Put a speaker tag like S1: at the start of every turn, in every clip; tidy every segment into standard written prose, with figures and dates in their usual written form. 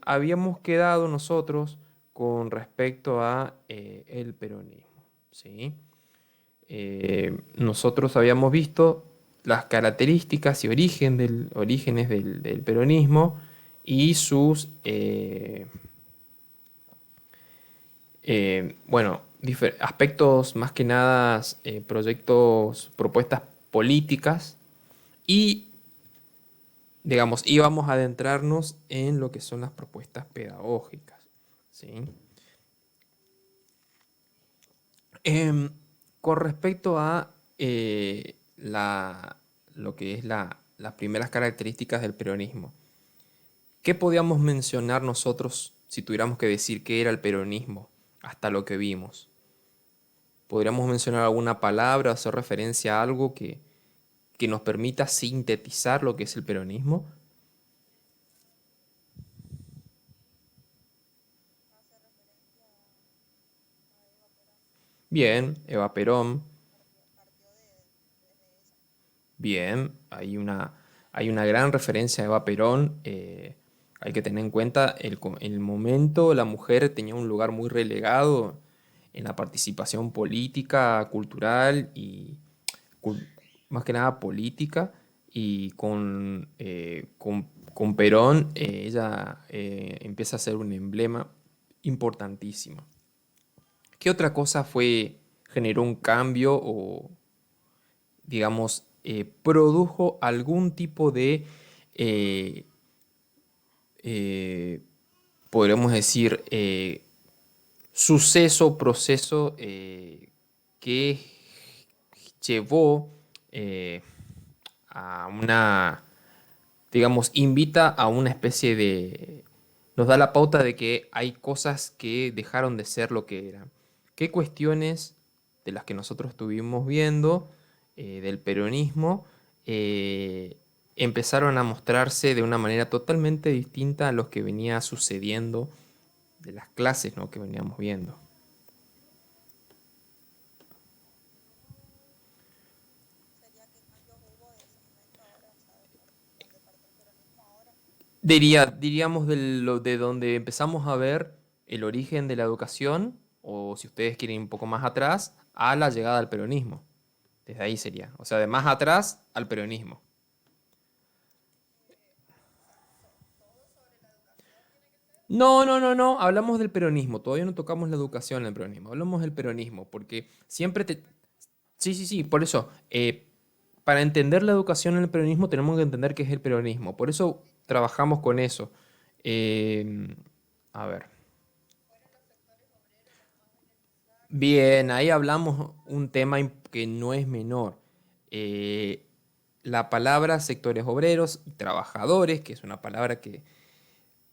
S1: Habíamos quedado nosotros con respecto a el peronismo, ¿sí? Nosotros habíamos visto las características y orígenes del peronismo y sus, bueno, aspectos más que nada, proyectos, propuestas políticas y, digamos, íbamos a adentrarnos en lo que son las propuestas pedagógicas, ¿sí? Em, con respecto a lo que es las primeras características del peronismo, ¿qué podíamos mencionar nosotros si tuviéramos que decir qué era el peronismo hasta lo que vimos? ¿Podríamos mencionar alguna palabra o hacer referencia a algo que nos permita sintetizar lo que es el peronismo? Bien, Eva Perón. Bien, hay una gran referencia a Eva Perón. Hay que tener en cuenta el momento, la mujer tenía un lugar muy relegado en la participación política, cultural y cul- más que nada política. Y con Perón ella empieza a ser un emblema importantísimo. ¿Qué otra cosa generó un cambio o digamos, produjo algún tipo de, eh, eh, podríamos decir, suceso, proceso que llevó eh, a una, digamos, invita a una especie de, nos da la pauta de que hay cosas que dejaron de ser lo que eran. ¿Qué cuestiones de las que nosotros estuvimos viendo del peronismo eh, empezaron a mostrarse de una manera totalmente distinta a lo que venía sucediendo de las clases, ¿no?, que veníamos viendo? Diríamos de donde empezamos a ver el origen de la educación, o si ustedes quieren ir un poco más atrás, a la llegada al peronismo. Desde ahí sería. O sea, de más atrás al peronismo. No, no, no, no. Hablamos del peronismo. Todavía no tocamos la educación en el peronismo. Hablamos del peronismo. Porque siempre te. Sí, sí, sí. Por eso, para entender la educación en el peronismo tenemos que entender qué es el peronismo. Por eso trabajamos con eso. Eh, a ver. Bien, ahí hablamos un tema que no es menor. Eh, la palabra sectores obreros y trabajadores, que es una palabra que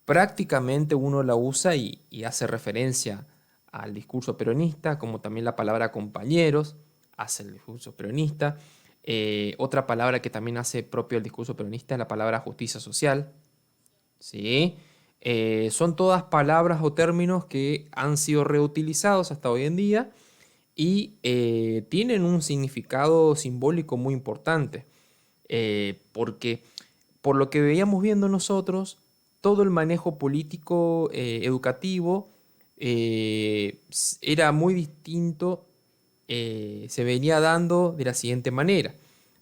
S1: prácticamente uno la usa y hace referencia al discurso peronista, como también la palabra compañeros hace el discurso peronista. Otra palabra que también hace propio el discurso peronista es la palabra justicia social. ¿Sí? Son todas palabras o términos que han sido reutilizados hasta hoy en día y tienen un significado simbólico muy importante, porque por lo que veíamos viendo nosotros, todo el manejo político educativo era muy distinto, se venía dando de la siguiente manera.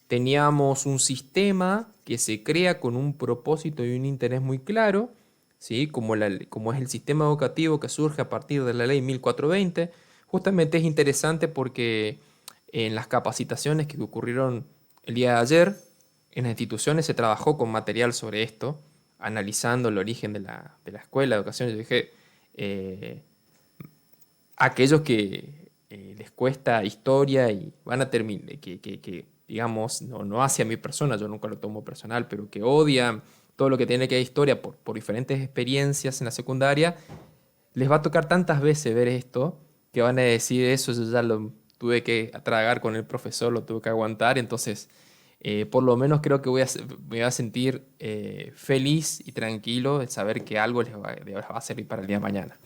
S1: Teníamos un sistema que se crea con un propósito y un interés muy claro, ¿sí? Como es el sistema educativo que surge a partir de la ley 1420. Justamente es interesante porque en las capacitaciones que ocurrieron el día de ayer, en las instituciones se trabajó con material sobre esto, analizando el origen de la escuela, de educación. Yo dije, eh, aquellos que les cuesta historia y van a terminar, digamos, no hacia mi persona, yo nunca lo tomo personal, pero que odian todo lo que tiene que ver historia por diferentes experiencias en la secundaria, les va a tocar tantas veces ver esto que van a decir eso, yo ya lo tuve que tragar con el profesor, lo tuve que aguantar, entonces por lo menos creo que me voy a sentir feliz y tranquilo de saber que algo les va a servir para el día de mañana.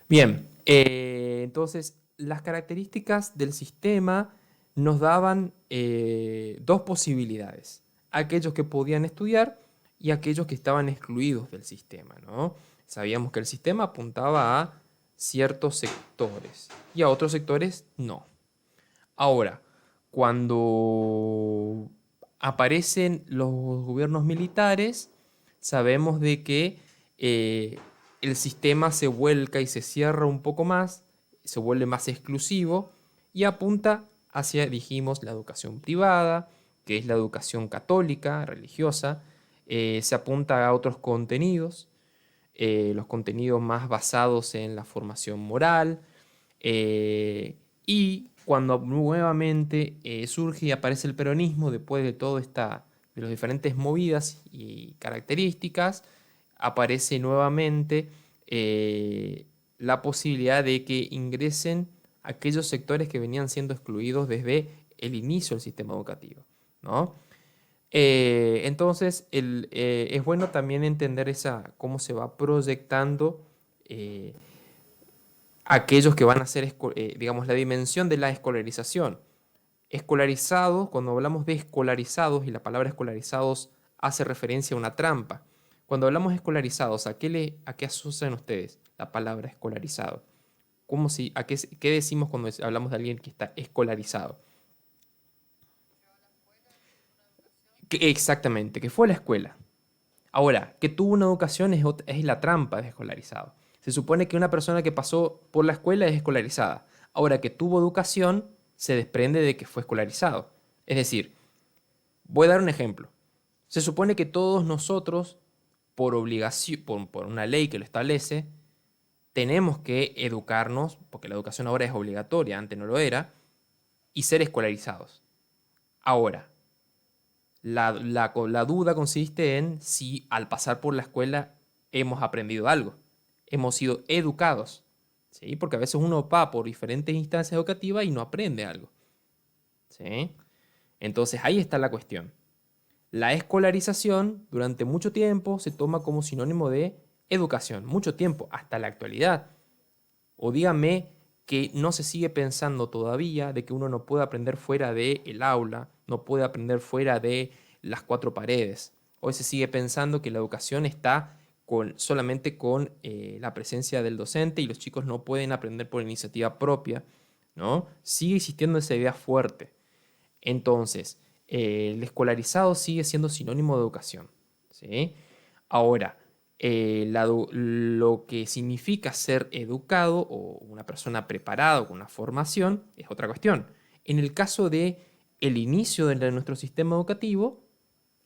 S1: Bien, entonces las características del sistema nos daban dos posibilidades. Aquellos que podían estudiar y aquellos que estaban excluidos del sistema, ¿no? Sabíamos que el sistema apuntaba a ciertos sectores y a otros sectores no. Ahora, cuando aparecen los gobiernos militares, sabemos de que el sistema se vuelca y se cierra un poco más, se vuelve más exclusivo y apunta hacia, dijimos, la educación privada, que es la educación católica, religiosa, se apunta a otros contenidos, los contenidos más basados en la formación moral, y cuando nuevamente surge y aparece el peronismo, después de todo esta, de las diferentes movidas y características, aparece nuevamente la posibilidad de que ingresen aquellos sectores que venían siendo excluidos desde el inicio del sistema educativo, ¿no? Entonces, es bueno también entender cómo se va proyectando eh, aquellos que van a ser, digamos, la dimensión de la escolarización. Escolarizados, cuando hablamos de escolarizados, y la palabra escolarizados hace referencia a una trampa. Cuando hablamos de escolarizados, ¿a qué asocian ustedes la palabra escolarizado? ¿Qué decimos cuando hablamos de alguien que está escolarizado? Exactamente, que fue a la escuela. Ahora, que tuvo una educación es la trampa de escolarizado. Se supone que una persona que pasó por la escuela es escolarizada. Ahora, que tuvo educación se desprende de que fue escolarizado. Es decir, voy a dar un ejemplo. Se supone que todos nosotros, por obligación, por una ley que lo establece, tenemos que educarnos, porque la educación ahora es obligatoria, antes no lo era, y ser escolarizados. Ahora, la duda consiste en si al pasar por la escuela hemos aprendido algo, hemos sido educados, ¿sí? Porque a veces uno va por diferentes instancias educativas y no aprende algo, ¿sí? Entonces ahí está la cuestión. La escolarización durante mucho tiempo se toma como sinónimo de educación, mucho tiempo, hasta la actualidad. O dígame que no se sigue pensando todavía de que uno no puede aprender fuera del aula, no puede aprender fuera de las cuatro paredes. Hoy se sigue pensando que la educación está solamente con la presencia del docente y los chicos no pueden aprender por iniciativa propia, ¿no? Sigue existiendo esa idea fuerte. Entonces, el escolarizado sigue siendo sinónimo de educación, ¿sí? Ahora, lo que significa ser educado o una persona preparada o con una formación es otra cuestión. En el caso de el inicio de nuestro sistema educativo,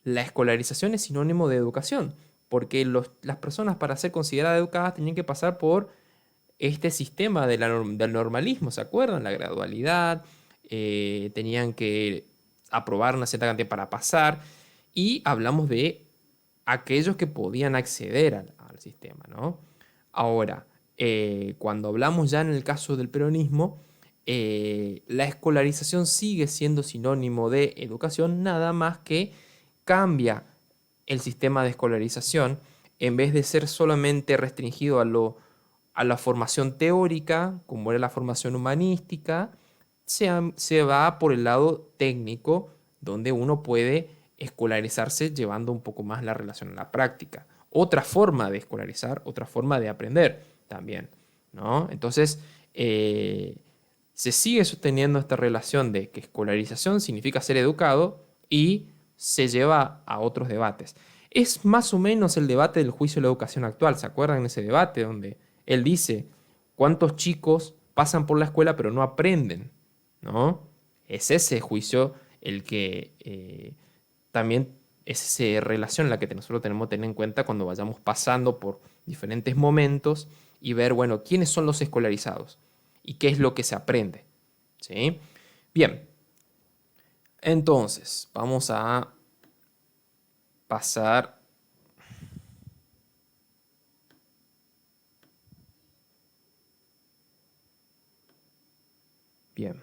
S1: la escolarización es sinónimo de educación, porque las personas para ser consideradas educadas tenían que pasar por este sistema del normalismo, ¿se acuerdan? La gradualidad, tenían que aprobar una cierta cantidad para pasar, y hablamos de aquellos que podían acceder al sistema, ¿no? Ahora, cuando hablamos ya en el caso del peronismo, la escolarización sigue siendo sinónimo de educación, nada más que cambia el sistema de escolarización, en vez de ser solamente restringido a la formación teórica, como era la formación humanística, se va por el lado técnico, donde uno puede escolarizarse llevando un poco más la relación a la práctica. Otra forma de escolarizar, otra forma de aprender también, ¿no? Entonces, se sigue sosteniendo esta relación de que escolarización significa ser educado y se lleva a otros debates. Es más o menos el debate del juicio de la educación actual. ¿Se acuerdan de ese debate donde él dice cuántos chicos pasan por la escuela pero no aprenden? ¿No? Es ese juicio el que también es esa relación la que nosotros tenemos que tener en cuenta cuando vayamos pasando por diferentes momentos y ver, bueno, quiénes son los escolarizados y qué es lo que se aprende. ¿Sí? Bien, entonces vamos a pasar. Bien.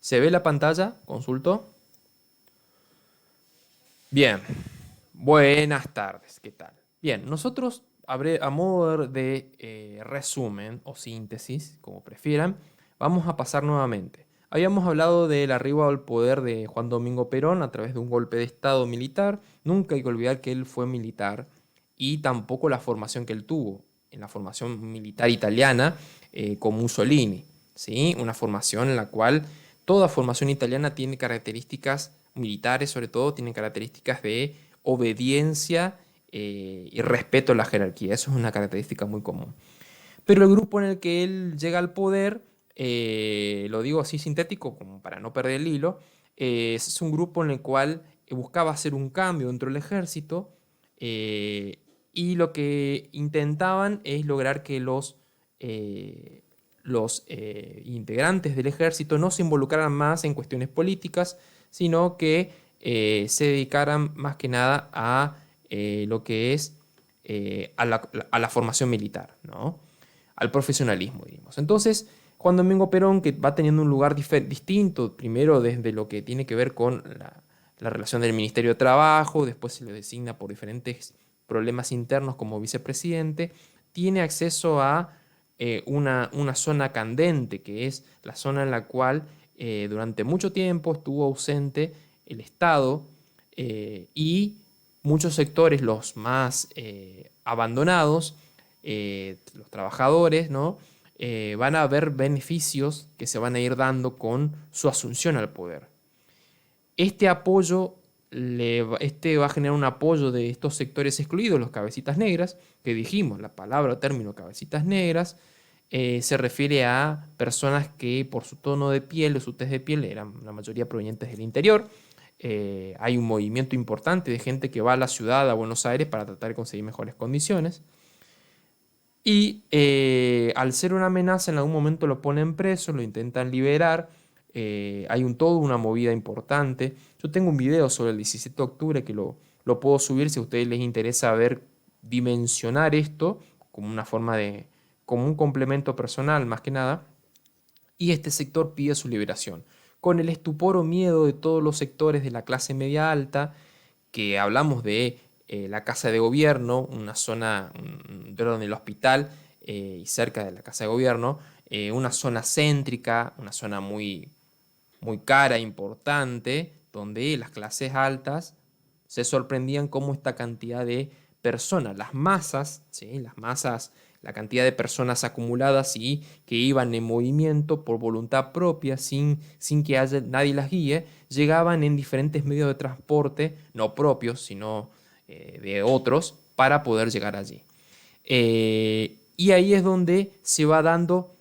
S1: ¿Se ve la pantalla? Consulto. Bien. Buenas tardes. ¿Qué tal? Bien, nosotros, a modo de resumen o síntesis, como prefieran, vamos a pasar nuevamente. Habíamos hablado del arribo al poder de Juan Domingo Perón a través de un golpe de Estado militar. Nunca hay que olvidar que él fue militar y tampoco la formación que él tuvo en la formación militar italiana con Mussolini, ¿sí? Una formación en la cual toda formación italiana tiene características militares, sobre todo, tienen características de obediencia y respeto a la jerarquía. Eso es una característica muy común. Pero el grupo en el que él llega al poder, lo digo así sintético, como para no perder el hilo, es un grupo en el cual buscaba hacer un cambio dentro del ejército eh, y lo que intentaban es lograr que los integrantes del ejército no se involucraran más en cuestiones políticas, sino que se dedicaran más que nada a lo que es a la formación militar, ¿no? Al profesionalismo, digamos. Entonces, Juan Domingo Perón, que va teniendo un lugar distinto, primero desde lo que tiene que ver con la relación del Ministerio de Trabajo, después se le designa por diferentes problemas internos como vicepresidente, tiene acceso a una zona candente, que es la zona en la cual durante mucho tiempo estuvo ausente el Estado y muchos sectores, los más abandonados, los trabajadores, ¿no? Van a ver beneficios que se van a ir dando con su asunción al poder. Este apoyo va a generar un apoyo de estos sectores excluidos, los cabecitas negras, que dijimos, la palabra o término cabecitas negras se refiere a personas que por su tono de piel o su tez de piel eran la mayoría provenientes del interior. Hay un movimiento importante de gente que va a la ciudad, a Buenos Aires, para tratar de conseguir mejores condiciones. Y al ser una amenaza, en algún momento lo ponen preso, lo intentan liberar. Hay toda una movida importante. Yo tengo un video sobre el 17 de octubre que lo puedo subir si a ustedes les interesa ver, dimensionar esto como una forma como un complemento personal más que nada. Y este sector pide su liberación. Con el estupor o miedo de todos los sectores de la clase media alta, que hablamos de la Casa de Gobierno, una zona, perdón, el hospital y cerca de la Casa de Gobierno, una zona céntrica, una zona muy, muy cara, importante, donde las clases altas se sorprendían cómo esta cantidad de personas, las masas, ¿sí? Las masas, la cantidad de personas acumuladas y que iban en movimiento por voluntad propia, sin que nadie las guíe, llegaban en diferentes medios de transporte, no propios, sino de otros, para poder llegar allí. Y ahí es donde se va dando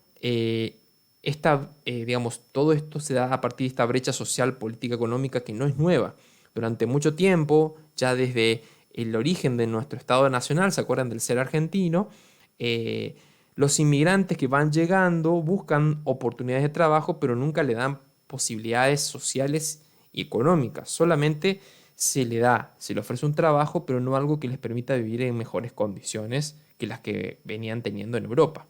S1: digamos, todo esto se da a partir de esta brecha social, política, económica que no es nueva. Durante mucho tiempo, ya desde el origen de nuestro Estado nacional, ¿se acuerdan del ser argentino? Eh, los inmigrantes que van llegando buscan oportunidades de trabajo, pero nunca le dan posibilidades sociales y económicas. Solamente se le ofrece un trabajo, pero no algo que les permita vivir en mejores condiciones que las que venían teniendo en Europa.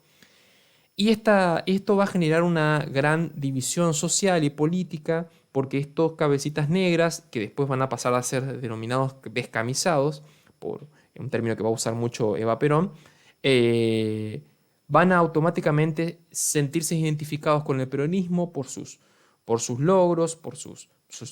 S1: Y esto va a generar una gran división social y política porque estos cabecitas negras, que después van a pasar a ser denominados descamisados, por un término que va a usar mucho Eva Perón, eh, van a automáticamente sentirse identificados con el peronismo por sus logros, por sus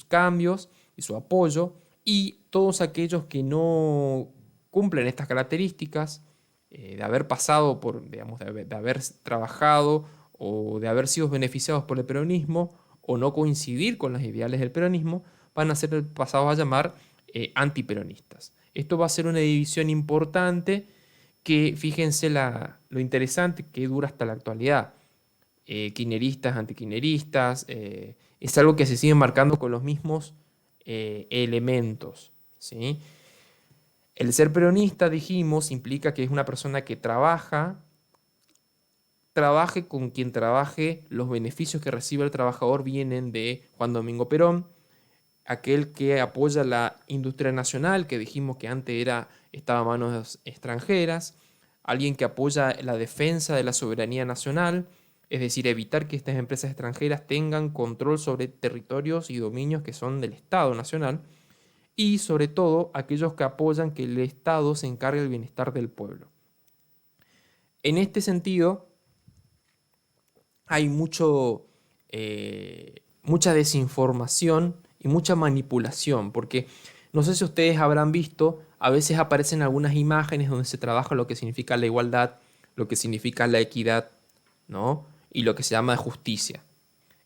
S1: cambios y su apoyo, y todos aquellos que no cumplen estas características, de haber pasado por, digamos, de haber trabajado o de haber sido beneficiados por el peronismo o no coincidir con los ideales del peronismo, van a ser pasados a llamar antiperonistas. Esto va a ser una división importante que, fíjense lo interesante que dura hasta la actualidad. Kirchneristas, antikirchneristas, es algo que se sigue marcando con los mismos elementos, ¿sí? El ser peronista, dijimos, implica que es una persona que trabaje con quien trabaje, los beneficios que recibe el trabajador vienen de Juan Domingo Perón, aquel que apoya la industria nacional, que dijimos que antes estaba a manos extranjeras, alguien que apoya la defensa de la soberanía nacional, es decir, evitar que estas empresas extranjeras tengan control sobre territorios y dominios que son del Estado nacional, y sobre todo aquellos que apoyan que el Estado se encargue del bienestar del pueblo. En este sentido, hay mucho mucha desinformación y mucha manipulación, porque no sé si ustedes habrán visto, a veces aparecen algunas imágenes donde se trabaja lo que significa la igualdad, lo que significa la equidad, ¿no? Y lo que se llama justicia,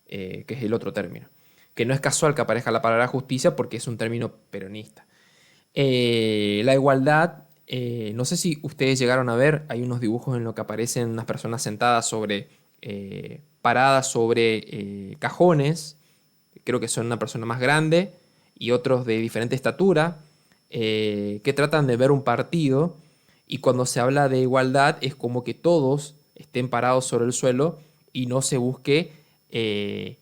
S1: que es el otro término. Que no es casual que aparezca la palabra justicia porque es un término peronista. La igualdad, no sé si ustedes llegaron a ver, hay unos dibujos en los que aparecen unas personas sentadas paradas sobre cajones, creo que son una persona más grande y otros de diferente estatura, que tratan de ver un partido y cuando se habla de igualdad es como que todos estén parados sobre el suelo y no se busque eh,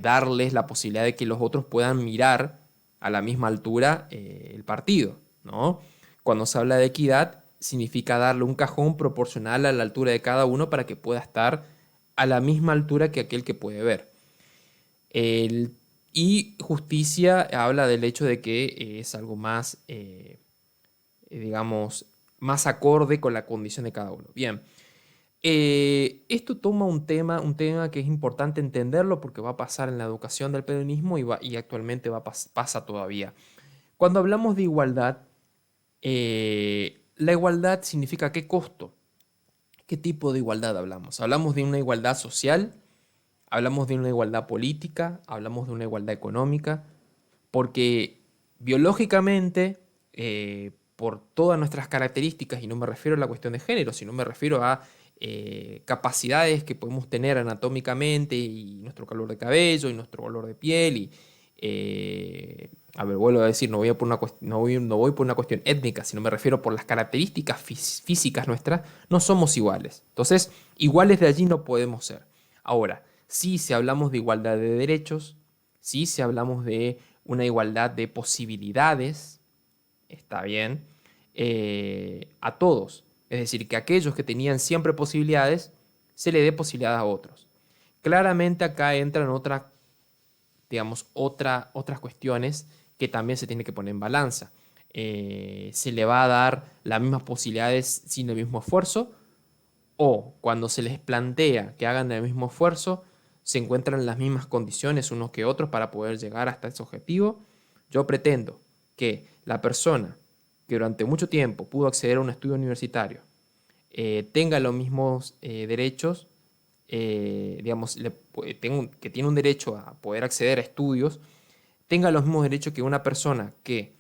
S1: darles la posibilidad de que los otros puedan mirar a la misma altura el partido, ¿no? Cuando se habla de equidad, significa darle un cajón proporcional a la altura de cada uno para que pueda estar a la misma altura que aquel que puede ver. Y justicia habla del hecho de que es algo más, digamos, más acorde con la condición de cada uno. Bien, esto toma un tema que es importante entenderlo porque va a pasar en la educación del peronismo y actualmente pasa todavía. Cuando hablamos de igualdad, la igualdad significa qué costo, qué tipo de igualdad hablamos. Hablamos de una igualdad social, hablamos de una igualdad política, hablamos de una igualdad económica, porque biológicamente, por todas nuestras características, y no me refiero a la cuestión de género, sino me refiero a capacidades que podemos tener anatómicamente y nuestro color de cabello y nuestro color de piel a ver, vuelvo a decir, no voy por una cuestión étnica, sino me refiero por las características físicas nuestras, no somos iguales. Entonces, iguales de allí no podemos ser. Ahora, sí, si hablamos de igualdad de derechos, sí, si hablamos de una igualdad de posibilidades, está bien, a todos. Es decir, que aquellos que tenían siempre posibilidades, se le dé posibilidad a otros. Claramente acá entran otras cuestiones que también se tiene que poner en balanza. ¿Se le va a dar las mismas posibilidades sin el mismo esfuerzo? O cuando se les plantea que hagan el mismo esfuerzo, se encuentran en las mismas condiciones unos que otros para poder llegar hasta ese objetivo. Yo pretendo que la persona que durante mucho tiempo pudo acceder a un estudio universitario tenga los mismos derechos, digamos, que tiene un derecho a poder acceder a estudios, tenga los mismos derechos que una persona que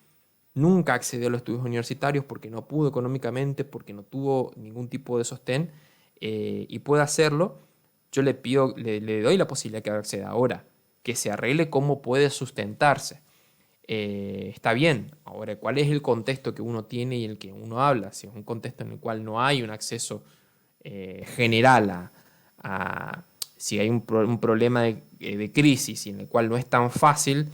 S1: nunca accedió a los estudios universitarios porque no pudo económicamente, porque no tuvo ningún tipo de sostén y pueda hacerlo, yo le pido, le doy la posibilidad que acceda ahora, que se arregle cómo puede sustentarse. Está bien, ahora, ¿cuál es el contexto que uno tiene y el que uno habla? Si es un contexto en el cual no hay un acceso general si hay un problema de crisis y en el cual no es tan fácil,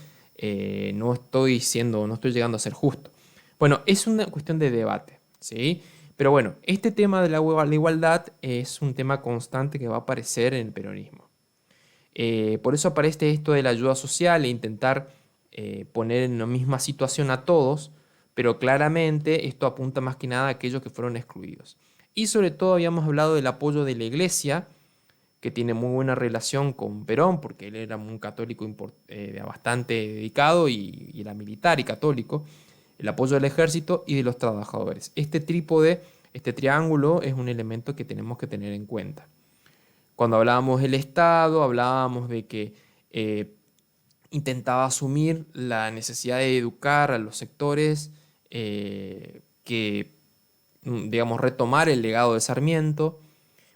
S1: no estoy llegando a ser justo. Bueno, es una cuestión de debate, ¿sí? Pero bueno, este tema de la igualdad es un tema constante que va a aparecer en el peronismo. Por eso aparece esto de la ayuda social e intentar poner en la misma situación a todos, pero claramente esto apunta más que nada a aquellos que fueron excluidos. Y sobre todo habíamos hablado del apoyo de la iglesia, que tiene muy buena relación con Perón, porque él era un católico bastante dedicado y era militar y católico, el apoyo del ejército y de los trabajadores. Este trípode, este triángulo es un elemento que tenemos que tener en cuenta. Cuando hablábamos del Estado, hablábamos de que intentaba asumir la necesidad de educar a los sectores digamos, retomar el legado de Sarmiento,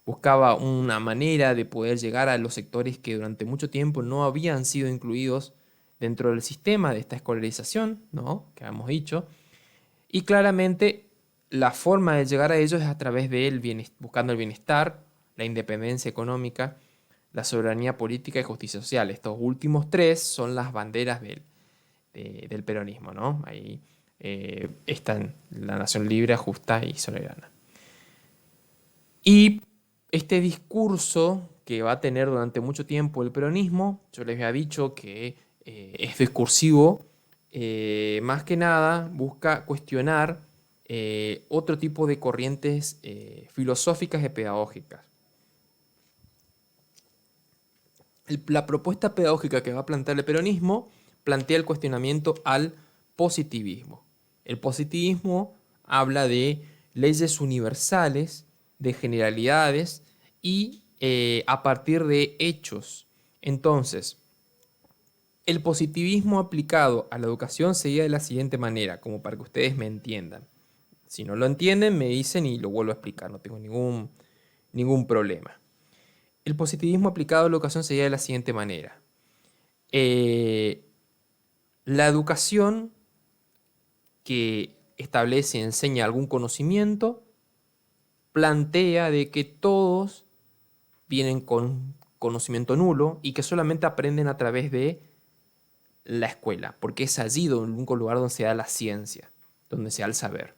S1: buscaba una manera de poder llegar a los sectores que durante mucho tiempo no habían sido incluidos dentro del sistema de esta escolarización, ¿no? Que habíamos dicho. Y claramente la forma de llegar a ellos es a través de buscando el bienestar, la independencia económica, la soberanía política y justicia social. Estos últimos tres son las banderas del peronismo, ¿no? Ahí están la nación libre, justa y soberana. Y este discurso que va a tener durante mucho tiempo el peronismo, yo les había dicho que es discursivo, más que nada busca cuestionar otro tipo de corrientes filosóficas y pedagógicas. La propuesta pedagógica que va a plantear el peronismo plantea el cuestionamiento al positivismo. El positivismo habla de leyes universales, de generalidades y a partir de hechos. Entonces, el positivismo aplicado a la educación sería de la siguiente manera, como para que ustedes me entiendan. Si no lo entienden, me dicen y lo vuelvo a explicar, no tengo ningún problema. El positivismo aplicado a la educación sería de la siguiente manera. Eh, la educación que establece, enseña algún conocimiento, plantea de que todos vienen con conocimiento nulo y que solamente aprenden a través de la escuela, porque es allí el único lugar donde se da la ciencia, donde se da el saber.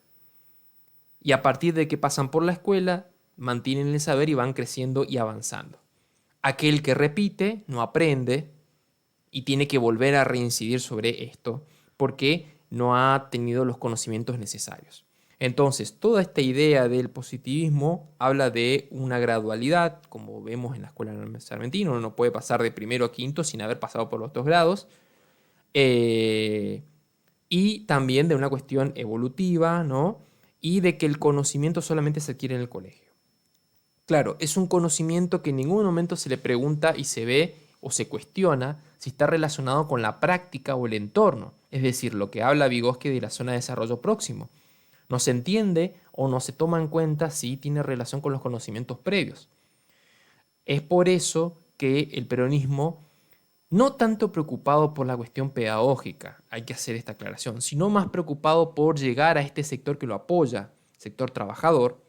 S1: Y a partir de que pasan por la escuela, mantienen el saber y van creciendo y avanzando. Aquel que repite no aprende y tiene que volver a reincidir sobre esto porque no ha tenido los conocimientos necesarios. Entonces, toda esta idea del positivismo habla de una gradualidad, como vemos en la escuela sarmentina, uno no puede pasar de primero a quinto sin haber pasado por los 2 grados, y también de una cuestión evolutiva, ¿no? Y de que el conocimiento solamente se adquiere en el colegio. Claro, es un conocimiento que en ningún momento se le pregunta y se ve o se cuestiona si está relacionado con la práctica o el entorno, es decir, lo que habla Vygotsky de la zona de desarrollo próximo. No se entiende o no se toma en cuenta si tiene relación con los conocimientos previos. Es por eso que el peronismo, no tanto preocupado por la cuestión pedagógica, hay que hacer esta aclaración, sino más preocupado por llegar a este sector que lo apoya, sector trabajador,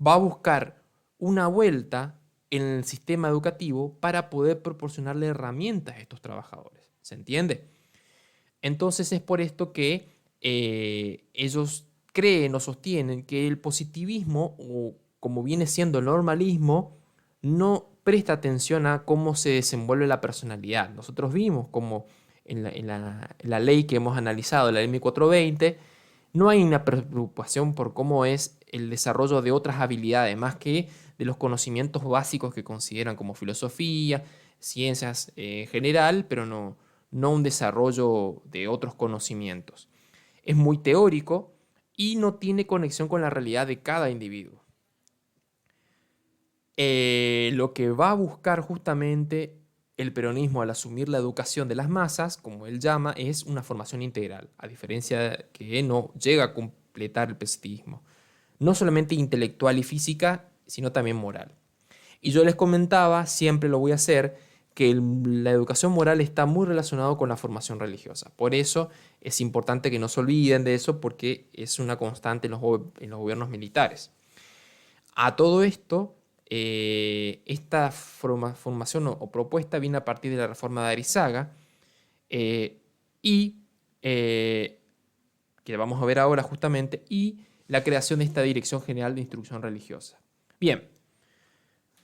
S1: va a buscar una vuelta en el sistema educativo para poder proporcionarle herramientas a estos trabajadores. ¿Se entiende? Entonces es por esto que ellos creen o sostienen que el positivismo, o como viene siendo el normalismo, no presta atención a cómo se desenvuelve la personalidad. Nosotros vimos como en la ley que hemos analizado, la ley 1420, no hay una preocupación por cómo es el desarrollo de otras habilidades, más que de los conocimientos básicos que consideran como filosofía, ciencias en general, pero no un desarrollo de otros conocimientos. Es muy teórico y no tiene conexión con la realidad de cada individuo. Lo que va a buscar justamente el peronismo al asumir la educación de las masas, como él llama, es una formación integral, a diferencia de que no llega a completar el positivismo. No solamente intelectual y física, sino también moral. Y yo les comentaba, siempre lo voy a hacer, que la educación moral está muy relacionado con la formación religiosa. Por eso es importante que no se olviden de eso porque es una constante en los gobiernos militares. A todo esto, esta formación o propuesta viene a partir de la reforma de Arizaga y que vamos a ver ahora justamente, y la creación de esta Dirección General de Instrucción Religiosa. Bien,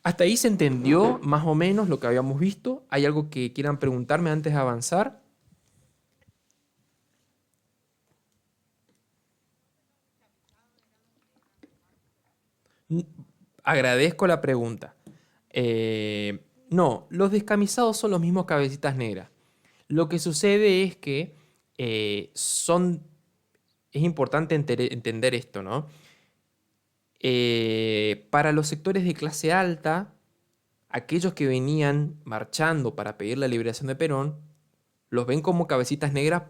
S1: hasta ahí se entendió más o menos lo que habíamos visto. ¿Hay algo que quieran preguntarme antes de avanzar? Agradezco la pregunta. No, los descamisados son los mismos cabecitas negras. Lo que sucede es que es importante entender esto, ¿no? Para los sectores de clase alta, aquellos que venían marchando para pedir la liberación de Perón, los ven como cabecitas negras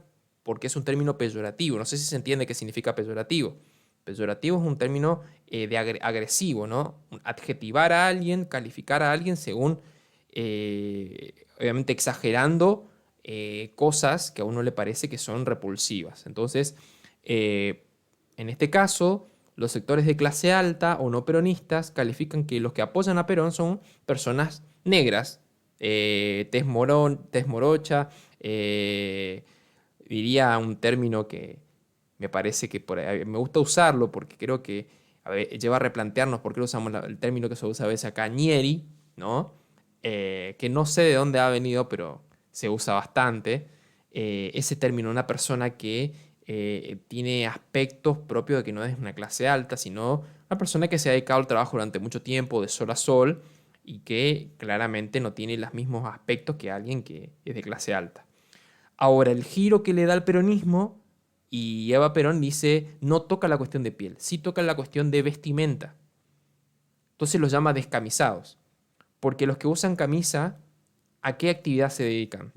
S1: porque es un término peyorativo. No sé si se entiende qué significa peyorativo. Peyorativo es un término agresivo, ¿no? Adjetivar a alguien, calificar a alguien según, obviamente exagerando cosas que a uno le parece que son repulsivas. Entonces, en este caso, los sectores de clase alta o no peronistas califican que los que apoyan a Perón son personas negras, tez morocha, diría un término que me parece que me gusta usarlo porque creo que lleva a replantearnos por qué usamos el término que se usa a veces acá, ñeri, ¿no? Que no sé de dónde ha venido, pero se usa bastante. Ese término, una persona que tiene aspectos propios de que no es una clase alta, sino una persona que se ha dedicado al trabajo durante mucho tiempo, de sol a sol, y que claramente no tiene los mismos aspectos que alguien que es de clase alta. Ahora, el giro que le da al peronismo, y Eva Perón dice, no toca la cuestión de piel, sí toca la cuestión de vestimenta. Entonces los llama descamisados, porque los que usan camisa, ¿a qué actividad se dedican?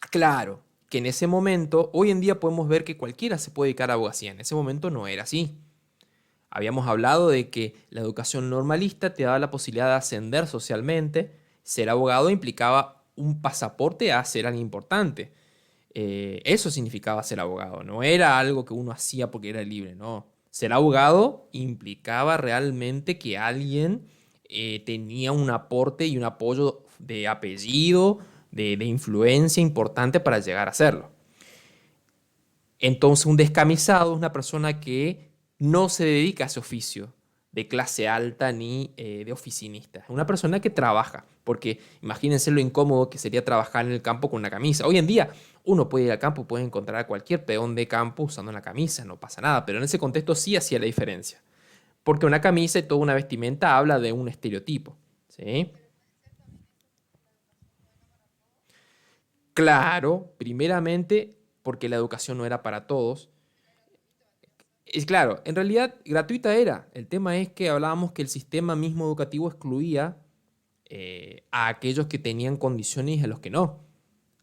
S1: Claro, que en ese momento, hoy en día podemos ver que cualquiera se puede dedicar a abogacía, en ese momento no era así. Habíamos hablado de que la educación normalista te daba la posibilidad de ascender socialmente. Ser abogado implicaba un pasaporte a ser alguien importante. Eso significaba ser abogado, no era algo que uno hacía porque era libre, no. Ser abogado implicaba realmente que alguien tenía un aporte y un apoyo de apellido, de influencia importante para llegar a serlo. Entonces, un descamisado es una persona que no se dedica a ese oficio de clase alta ni de oficinista. Es una persona que trabaja, porque imagínense lo incómodo que sería trabajar en el campo con una camisa. Hoy en día uno puede ir al campo, puede encontrar a cualquier peón de campo usando una camisa, no pasa nada, pero en ese contexto sí hacía la diferencia, porque una camisa y toda una vestimenta habla de un estereotipo, ¿sí? Claro, primeramente porque la educación no era para todos. Es claro, en realidad gratuita era. El tema es que hablábamos que el sistema mismo educativo excluía a aquellos que tenían condiciones y a los que no.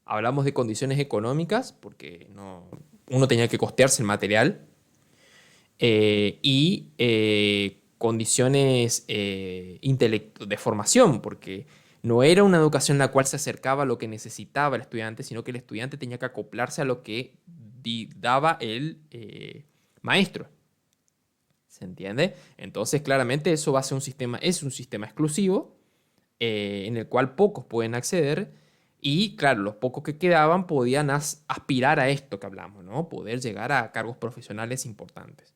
S1: Hablamos de condiciones económicas porque no, uno tenía que costearse el material y condiciones de formación, porque no era una educación en la cual se acercaba a lo que necesitaba el estudiante, sino que el estudiante tenía que acoplarse a lo que daba el maestro. ¿Se entiende? Entonces, claramente eso va a ser un sistema, es un sistema exclusivo en el cual pocos pueden acceder y, claro, los pocos que quedaban podían aspirar a esto que hablamos, ¿no? Poder llegar a cargos profesionales importantes.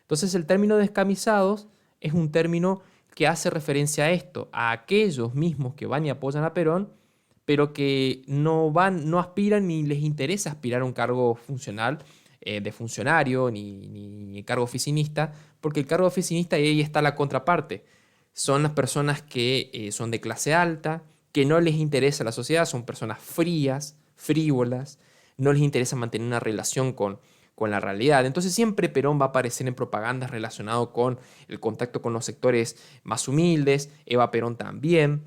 S1: Entonces, el término descamisados es un término que hace referencia a esto, a aquellos mismos que van y apoyan a Perón, pero que no van, no aspiran ni les interesa aspirar a un cargo funcional de funcionario ni cargo oficinista, porque el cargo oficinista, y ahí está la contraparte, son las personas que son de clase alta, que no les interesa la sociedad, son personas frías, frívolas, no les interesa mantener una relación con la realidad. Entonces siempre Perón va a aparecer en propagandas relacionado con el contacto con los sectores más humildes, Eva Perón también,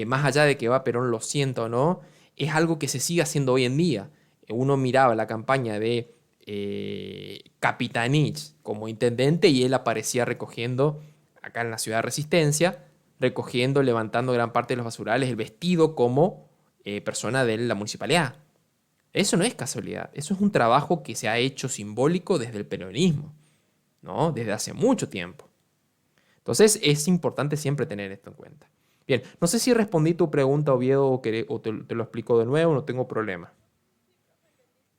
S1: más allá de que Eva Perón lo sienta o no, es algo que se sigue haciendo hoy en día. Uno miraba la campaña de Capitanich como intendente y él aparecía recogiendo, acá en la ciudad de Resistencia, recogiendo, levantando gran parte de los basurales, el vestido como persona de la municipalidad. Eso no es casualidad, eso es un trabajo que se ha hecho simbólico desde el peronismo, ¿no? Desde hace mucho tiempo. Entonces es importante siempre tener esto en cuenta. Bien, no sé si respondí tu pregunta, Oviedo, o te lo explico de nuevo, no tengo problema.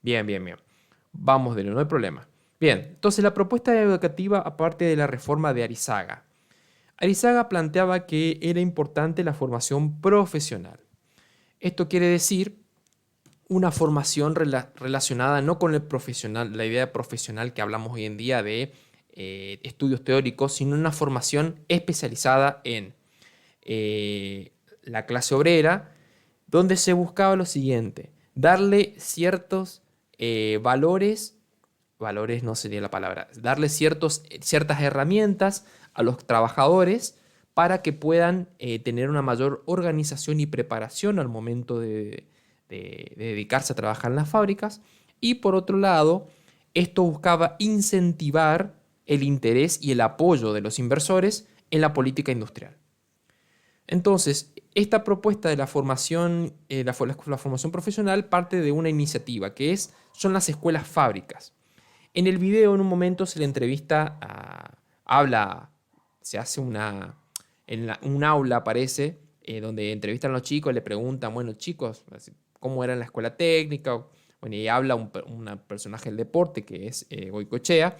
S1: Bien, bien, bien. Vamos de nuevo, no hay problema. Bien, entonces la propuesta educativa aparte de la reforma de Arizaga. Arizaga planteaba que era importante la formación profesional. Esto quiere decir una formación relacionada no con el profesional, la idea profesional que hablamos hoy en día de estudios teóricos, sino una formación especializada en la clase obrera, donde se buscaba lo siguiente, darle ciertos valores no sería la palabra, darle ciertas herramientas a los trabajadores para que puedan tener una mayor organización y preparación al momento de dedicarse a trabajar en las fábricas. Y por otro lado, esto buscaba incentivar el interés y el apoyo de los inversores en la política industrial. Entonces, esta propuesta de la formación, la formación profesional parte de una iniciativa son las escuelas fábricas. En el video, en un momento, se le entrevista se hace un aula aparece, donde entrevistan a los chicos, le preguntan, bueno, chicos, cómo era en la escuela técnica. Bueno, y habla un personaje del deporte que es Goicoechea,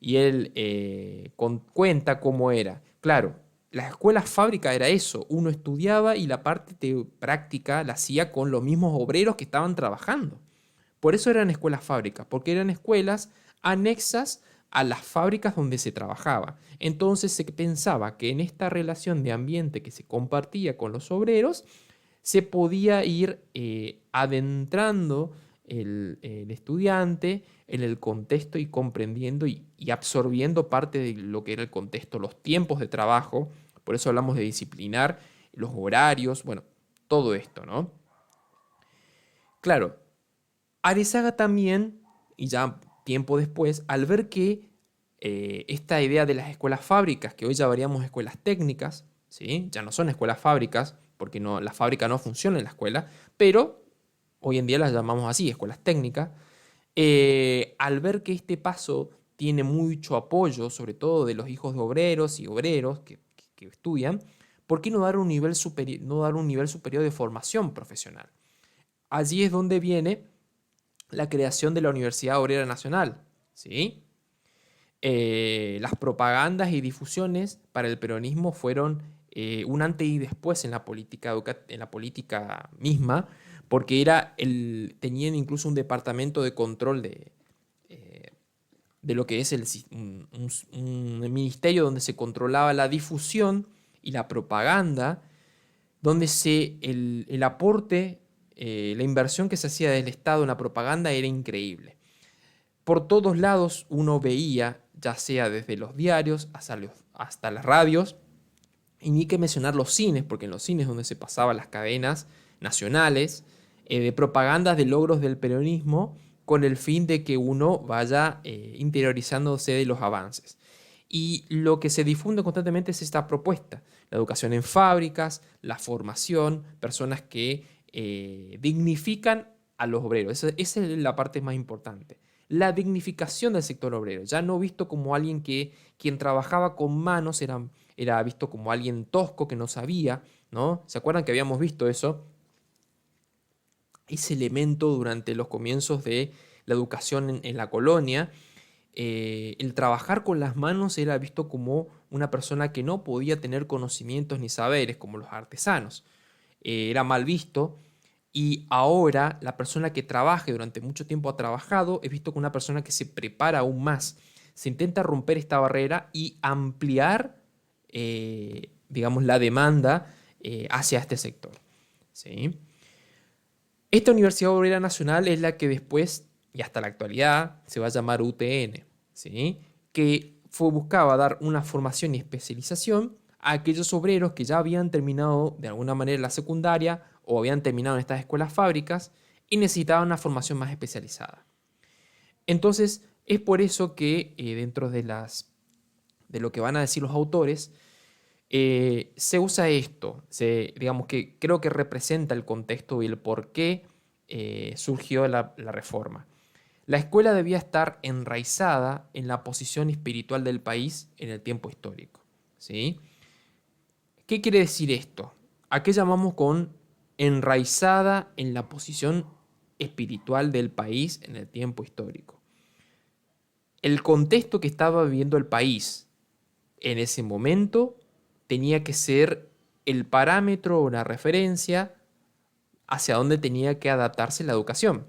S1: y él cuenta cómo era. Claro, la escuela fábrica era eso, uno estudiaba y la parte práctica la hacía con los mismos obreros que estaban trabajando. Por eso eran escuelas fábricas, porque eran escuelas anexas a las fábricas donde se trabajaba. Entonces se pensaba que en esta relación de ambiente que se compartía con los obreros, se podía ir adentrando el estudiante en el contexto y comprendiendo y absorbiendo parte de lo que era el contexto, los tiempos de trabajo. Por eso hablamos de disciplinar, los horarios, bueno, todo esto, ¿no? Claro, Arezaga también, y ya tiempo después, al ver que esta idea de las escuelas fábricas, que hoy llamaríamos escuelas técnicas, ¿sí? Ya no son escuelas fábricas, porque no, la fábrica no funciona en la escuela, pero hoy en día las llamamos así, escuelas técnicas. Al ver que este paso tiene mucho apoyo, sobre todo de los hijos de obreros y obreros que estudian, ¿por qué no dar un nivel no dar un nivel superior de formación profesional? Allí es donde viene la creación de la Universidad Obrera Nacional, ¿sí? Las propagandas y difusiones para el peronismo fueron un antes y después en la política misma, porque tenían incluso un departamento de control de lo que es un ministerio donde se controlaba la difusión y la propaganda, donde el aporte, la inversión que se hacía del Estado en la propaganda era increíble. Por todos lados uno veía, ya sea desde los diarios hasta las radios, y ni que mencionar los cines, porque en los cines donde se pasaban las cadenas nacionales de propagandas de logros del peronismo con el fin de que uno vaya interiorizándose de los avances. Y lo que se difunde constantemente es esta propuesta, la educación en fábricas, la formación, personas que dignifican a los obreros. Esa es la parte más importante. La dignificación del sector obrero, ya no visto como alguien quien trabajaba con manos era visto como alguien tosco que no sabía, ¿no? ¿Se acuerdan que habíamos visto eso? Ese elemento durante los comienzos de la educación en la colonia, el trabajar con las manos era visto como una persona que no podía tener conocimientos ni saberes, como los artesanos. Era mal visto. Y ahora la persona que trabaje durante mucho tiempo ha trabajado es visto como una persona que se prepara aún más. Se intenta romper esta barrera y ampliar, digamos, la demanda hacia este sector, ¿sí? Esta Universidad Obrera Nacional es la que después, y hasta la actualidad, se va a llamar UTN, ¿sí? Que buscaba dar una formación y especialización a aquellos obreros que ya habían terminado de alguna manera la secundaria o habían terminado en estas escuelas fábricas y necesitaban una formación más especializada. Entonces, es por eso que dentro de lo que van a decir los autores, se usa esto, digamos que creo que representa el contexto y el por qué surgió la reforma. La escuela debía estar enraizada en la posición espiritual del país en el tiempo histórico, ¿sí? ¿Qué quiere decir esto? ¿A qué llamamos con enraizada en la posición espiritual del país en el tiempo histórico? El contexto que estaba viviendo el país en ese momento tenía que ser el parámetro o la referencia hacia dónde tenía que adaptarse la educación.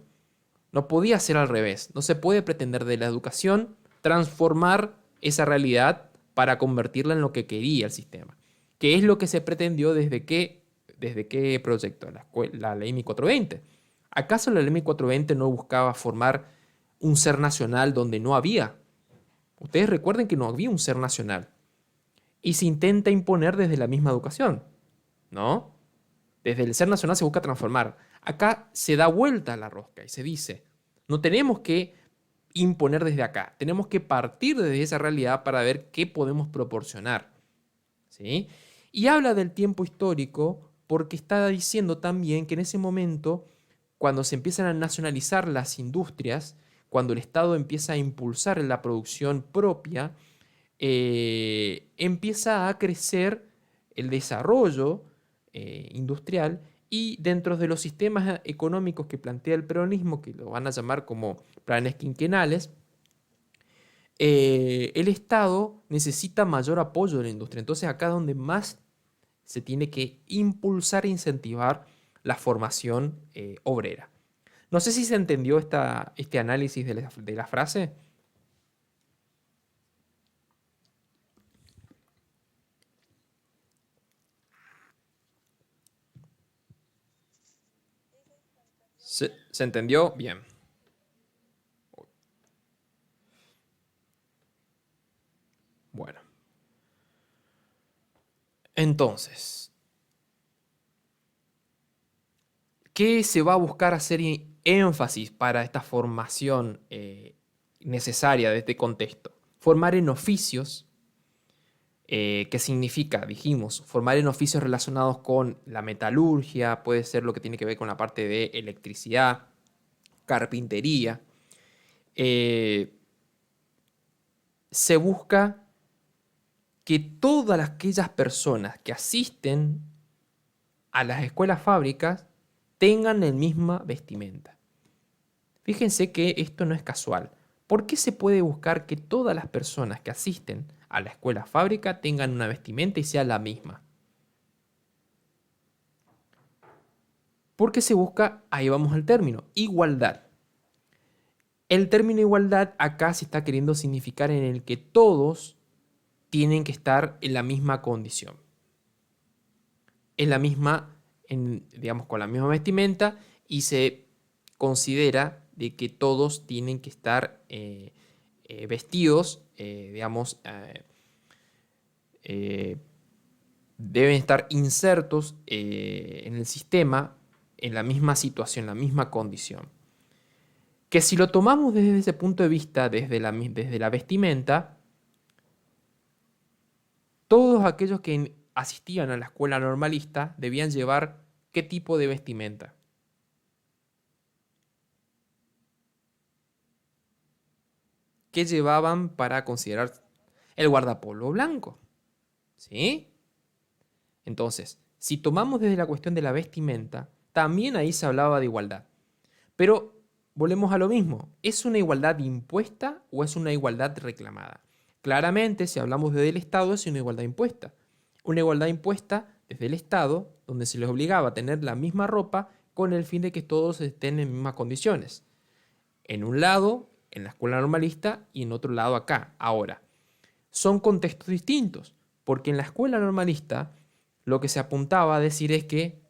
S1: No podía ser al revés. No se puede pretender de la educación transformar esa realidad para convertirla en lo que quería el sistema. ¿Qué es lo que se pretendió desde qué proyecto? La ley 1420. ¿Acaso la ley 1420 no buscaba formar un ser nacional donde no había? Ustedes recuerden que no había un ser nacional. Y se intenta imponer desde la misma educación, ¿no? Desde el ser nacional se busca transformar. Acá se da vuelta a la rosca y se dice, no tenemos que imponer desde acá, tenemos que partir desde esa realidad para ver qué podemos proporcionar, ¿sí? Y habla del tiempo histórico porque está diciendo también que en ese momento, cuando se empiezan a nacionalizar las industrias, cuando el Estado empieza a impulsar la producción propia, empieza a crecer el desarrollo industrial y dentro de los sistemas económicos que plantea el peronismo, que lo van a llamar como planes quinquenales, el Estado necesita mayor apoyo de la industria. Entonces acá es donde más se tiene que impulsar e incentivar la formación obrera. No sé si se entendió este análisis de la frase. ¿Se entendió? Bien. Bueno. Entonces, ¿qué se va a buscar hacer énfasis para esta formación necesaria de este contexto? Formar en oficios. ¿Qué significa? Dijimos, formar en oficios relacionados con la metalurgia, puede ser lo que tiene que ver con la parte de electricidad, carpintería. Eh, Se busca que todas aquellas personas que asisten a las escuelas fábricas tengan la misma vestimenta. Fíjense que esto no es casual. ¿Por qué se puede buscar que todas las personas que asisten a la escuela fábrica tengan una vestimenta y sea la misma? Porque se busca, ahí vamos al término, igualdad. El término igualdad acá se está queriendo significar en el que todos tienen que estar en la misma condición. En la misma, digamos, con la misma vestimenta y se considera de que todos tienen que estar vestidos, digamos, deben estar insertos en el sistema en la misma situación, la misma condición. Que si lo tomamos desde ese punto de vista, desde la vestimenta, todos aquellos que asistían a la escuela normalista debían llevar ¿qué tipo de vestimenta? ¿Qué llevaban para considerar el guardapolvo blanco? ¿Sí? Entonces, si tomamos desde la cuestión de la vestimenta, también ahí se hablaba de igualdad. Pero volvemos a lo mismo. ¿Es una igualdad impuesta o es una igualdad reclamada? Claramente, si hablamos desde el Estado, es una igualdad impuesta. Una igualdad impuesta desde el Estado, donde se les obligaba a tener la misma ropa con el fin de que todos estén en mismas condiciones. En un lado, en la escuela normalista, y en otro lado acá. Ahora, son contextos distintos, porque en la escuela normalista lo que se apuntaba a decir es que,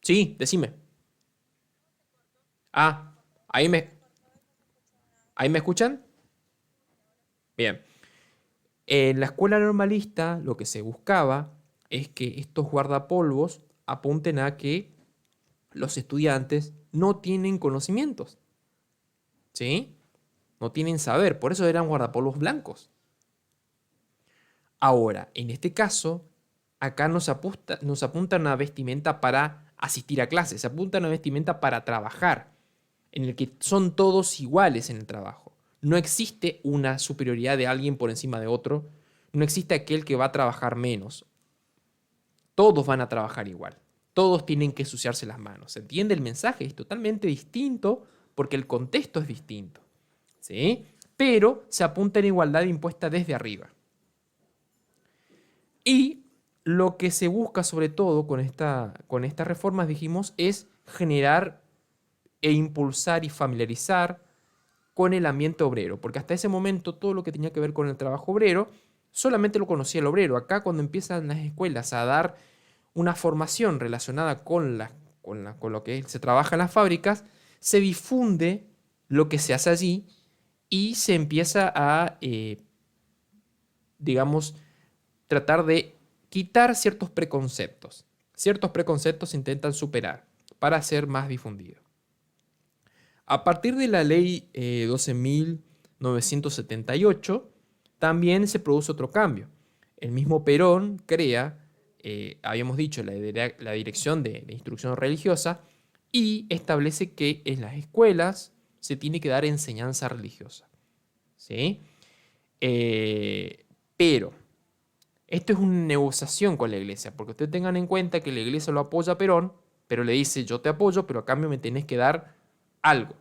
S1: sí, decime, ah, ahí me, ahí me escuchan. Bien, en la escuela normalista lo que se buscaba es que estos guardapolvos apunten a que los estudiantes no tienen conocimientos, ¿sí? No tienen saber, por eso eran guardapolvos blancos. Ahora, en este caso, acá nos apunta una vestimenta para asistir a clases, se apunta una vestimenta para trabajar, en el que son todos iguales en el trabajo. No existe una superioridad de alguien por encima de otro, no existe aquel que va a trabajar menos. Todos van a trabajar igual, todos tienen que ensuciarse las manos. ¿Se entiende el mensaje? Es totalmente distinto porque el contexto es distinto, ¿sí? Pero se apunta en igualdad impuesta desde arriba. Y lo que se busca sobre todo con estas reformas, dijimos, es generar e impulsar y familiarizar con el ambiente obrero, porque hasta ese momento todo lo que tenía que ver con el trabajo obrero solamente lo conocía el obrero. Acá cuando empiezan las escuelas a dar una formación relacionada con lo que se trabaja en las fábricas, se difunde lo que se hace allí y se empieza a, digamos, tratar de quitar ciertos preconceptos. Ciertos preconceptos se intentan superar para ser más difundido. A partir de la ley 12.978, también se produce otro cambio. El mismo Perón crea, habíamos dicho, la Dirección de Instrucción Religiosa y establece que en las escuelas se tiene que dar enseñanza religiosa. ¿Sí? Pero esto es una negociación con la iglesia, porque ustedes tengan en cuenta que la iglesia lo apoya a Perón, pero le dice, yo te apoyo, pero a cambio me tenés que dar algo.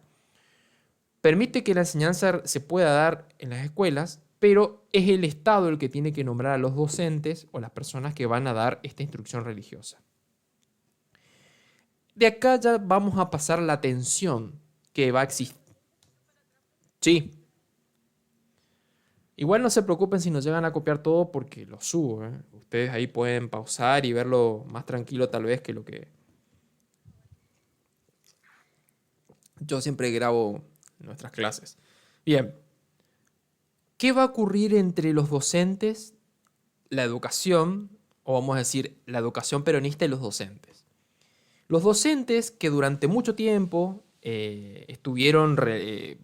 S1: Permite que la enseñanza se pueda dar en las escuelas, pero es el Estado el que tiene que nombrar a los docentes o las personas que van a dar esta instrucción religiosa. De acá ya vamos a pasar la tensión que va a existir. Sí. Igual no se preocupen si nos llegan a copiar todo porque lo subo, ¿eh? Ustedes ahí pueden pausar y verlo más tranquilo tal vez que lo que... Yo siempre grabo nuestras clases. Bien, ¿qué va a ocurrir entre los docentes, la educación, o vamos a decir, la educación peronista y los docentes? Los docentes que durante mucho tiempo estuvieron,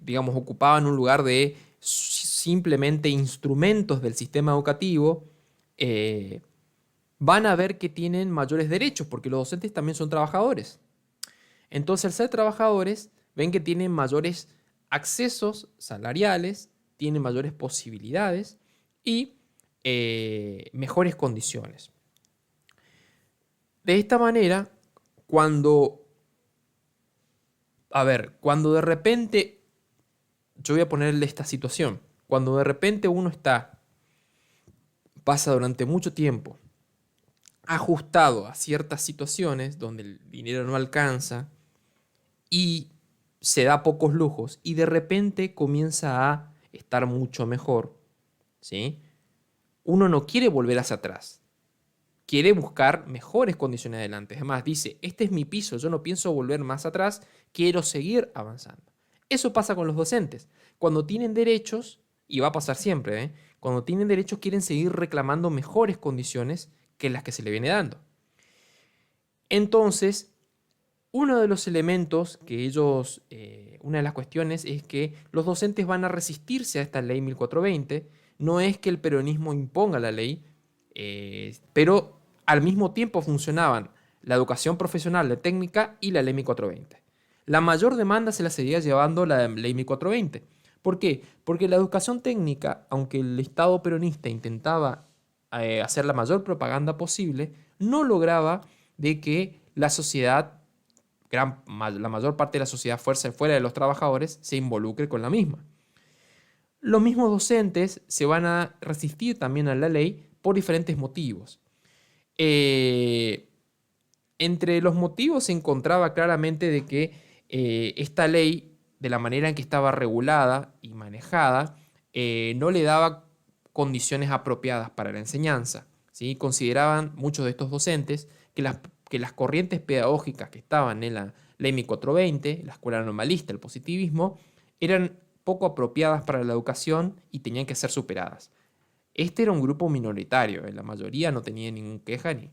S1: digamos, ocupaban un lugar de simplemente instrumentos del sistema educativo, eh, van a ver que tienen mayores derechos, porque los docentes también son trabajadores. Entonces, al ser trabajadores, ven que tienen mayores accesos salariales, tienen mayores posibilidades y mejores condiciones. De esta manera, cuando, cuando de repente, yo voy a ponerle esta situación, cuando de repente uno pasa durante mucho tiempo ajustado a ciertas situaciones donde el dinero no alcanza y se da pocos lujos y de repente comienza a estar mucho mejor, ¿sí? Uno no quiere volver hacia atrás, quiere buscar mejores condiciones adelante. Además, dice, este es mi piso, yo no pienso volver más atrás, quiero seguir avanzando. Eso pasa con los docentes. Cuando tienen derechos, y va a pasar siempre, cuando tienen derechos quieren seguir reclamando mejores condiciones que las que se le viene dando. Entonces, uno de los elementos que ellos, una de las cuestiones es que los docentes van a resistirse a esta ley 1420. No es que el peronismo imponga la ley, pero al mismo tiempo funcionaban la educación profesional, la técnica y la ley 1420. La mayor demanda se la seguía llevando la ley 1420. ¿Por qué? Porque la educación técnica, aunque el Estado peronista intentaba hacer la mayor propaganda posible, no lograba de que la sociedad, la mayor parte de la sociedad fuera de los trabajadores, se involucre con la misma. Los mismos docentes se van a resistir también a la ley por diferentes motivos. Entre los motivos se encontraba claramente de que esta ley, de la manera en que estaba regulada y manejada, no le daba condiciones apropiadas para la enseñanza, ¿sí? Consideraban muchos de estos docentes que las corrientes pedagógicas que estaban en la ley 1420, la escuela normalista, el positivismo, eran poco apropiadas para la educación y tenían que ser superadas. Este era un grupo minoritario, la mayoría no tenía ninguna queja ni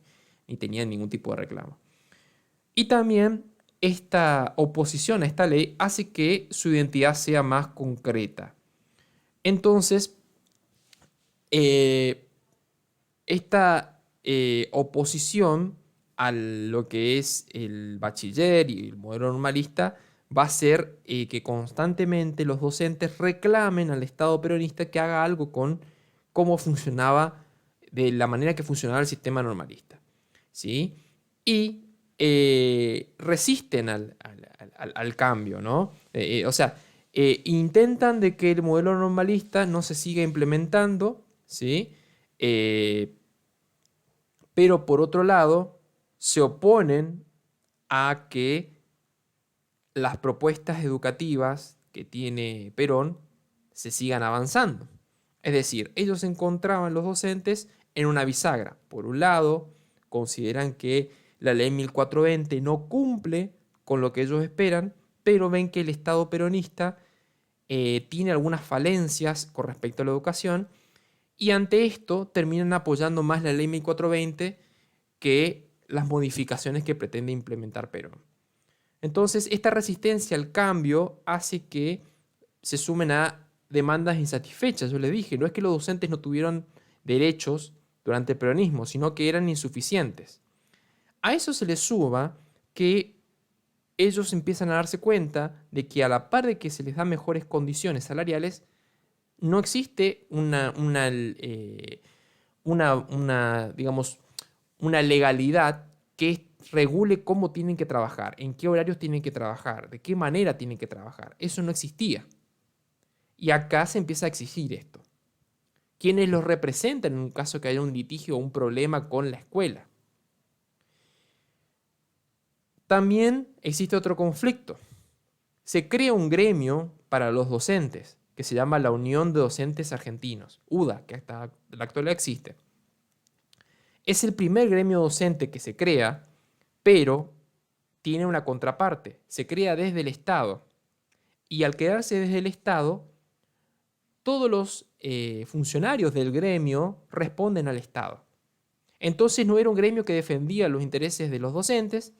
S1: tenían ningún tipo de reclamo. Y también esta oposición a esta ley hace que su identidad sea más concreta. Entonces, esta oposición a lo que es el bachiller y el modelo normalista va a ser que constantemente los docentes reclamen al Estado peronista que haga algo con cómo funcionaba, de la manera que funcionaba el sistema normalista, ¿sí? Y resisten al cambio, ¿no? Intentan de que el modelo normalista no se siga implementando, ¿sí? Pero por otro lado, se oponen a que las propuestas educativas que tiene Perón se sigan avanzando. Es decir, ellos se encontraban los docentes en una bisagra. Por un lado, consideran que la ley 1420 no cumple con lo que ellos esperan, pero ven que el Estado peronista tiene algunas falencias con respecto a la educación y ante esto terminan apoyando más la ley 1420 que las modificaciones que pretende implementar Perón. Entonces, esta resistencia al cambio hace que se sumen a demandas insatisfechas. Yo les dije, no es que los docentes no tuvieron derechos durante el peronismo, sino que eran insuficientes. A eso se les suma que ellos empiezan a darse cuenta de que a la par de que se les dan mejores condiciones salariales, no existe digamos, una legalidad que regule cómo tienen que trabajar, en qué horarios tienen que trabajar, de qué manera tienen que trabajar. Eso no existía. Y acá se empieza a exigir esto. ¿Quiénes los representan en un caso que haya un litigio o un problema con la escuela? También existe otro conflicto. Se crea un gremio para los docentes que se llama la Unión de Docentes Argentinos, UDA, que hasta la actualidad existe. Es el primer gremio docente que se crea, pero tiene una contraparte. Se crea desde el Estado. y al quedarse desde el Estado, todos los funcionarios del gremio responden al Estado. Entonces no era un gremio que defendía los intereses de los docentes,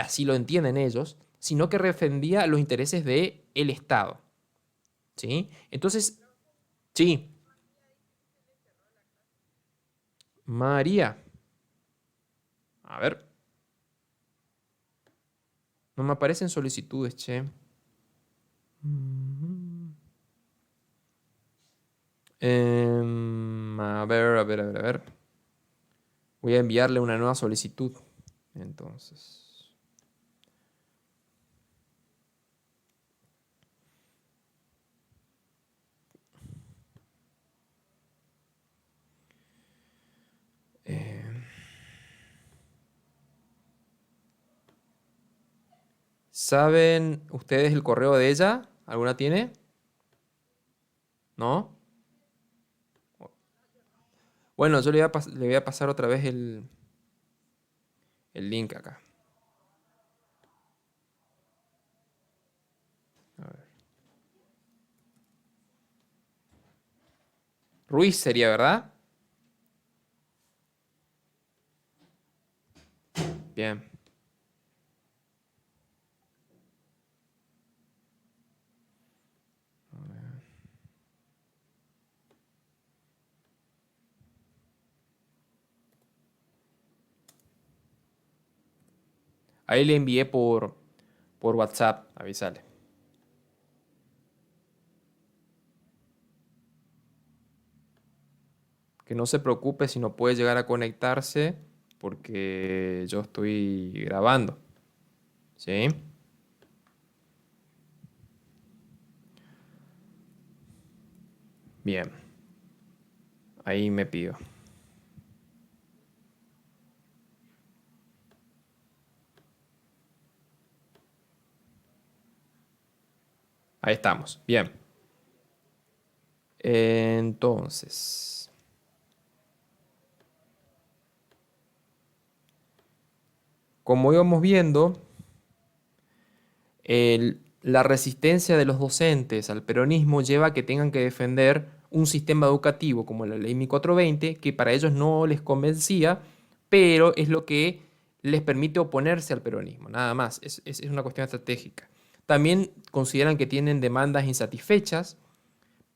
S1: así lo entienden ellos, sino que defendía los intereses del Estado. ¿Sí? Entonces, sí, María, a ver, no me aparecen solicitudes, che. A ver, a ver, a ver, a ver. Voy a enviarle una nueva solicitud. Entonces. eh, ¿Saben ustedes el correo de ella? ¿Alguna tiene? ¿No? Bueno, yo le voy a pasar otra vez el link acá. A ver. Ruiz sería, ¿verdad? Bien. Ahí le envié por WhatsApp, avísale. Que no se preocupe si no puede llegar a conectarse porque yo estoy grabando. ¿Sí? Bien. Ahí me pido. Ahí estamos. Bien. Entonces, como íbamos viendo, la resistencia de los docentes al peronismo lleva a que tengan que defender un sistema educativo como la Ley 1420, que para ellos no les convencía, pero es lo que les permite oponerse al peronismo, nada más. Es una cuestión estratégica. También consideran que tienen demandas insatisfechas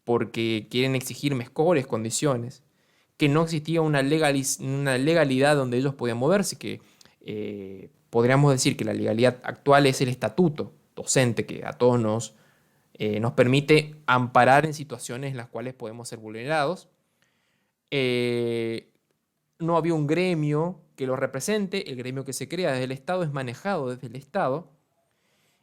S1: porque quieren exigir mejores condiciones, que no existía una legalidad donde ellos podían moverse, que podríamos decir que la legalidad actual es el estatuto docente que a todos nos permite amparar en situaciones en las cuales podemos ser vulnerados. No había un gremio que lo represente, el gremio que se crea desde el Estado es manejado desde el Estado.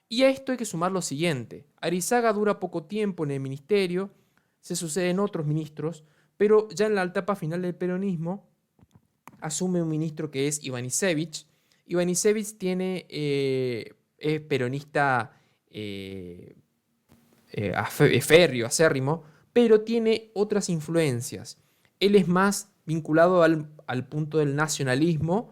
S1: Y a esto hay que sumar lo siguiente: Arizaga dura poco tiempo en el ministerio, se suceden otros ministros, pero ya en la etapa final del peronismo asume un ministro que es Ivanišević. Ivanišević es peronista férreo, acérrimo, pero tiene otras influencias. Él es más vinculado al punto del nacionalismo,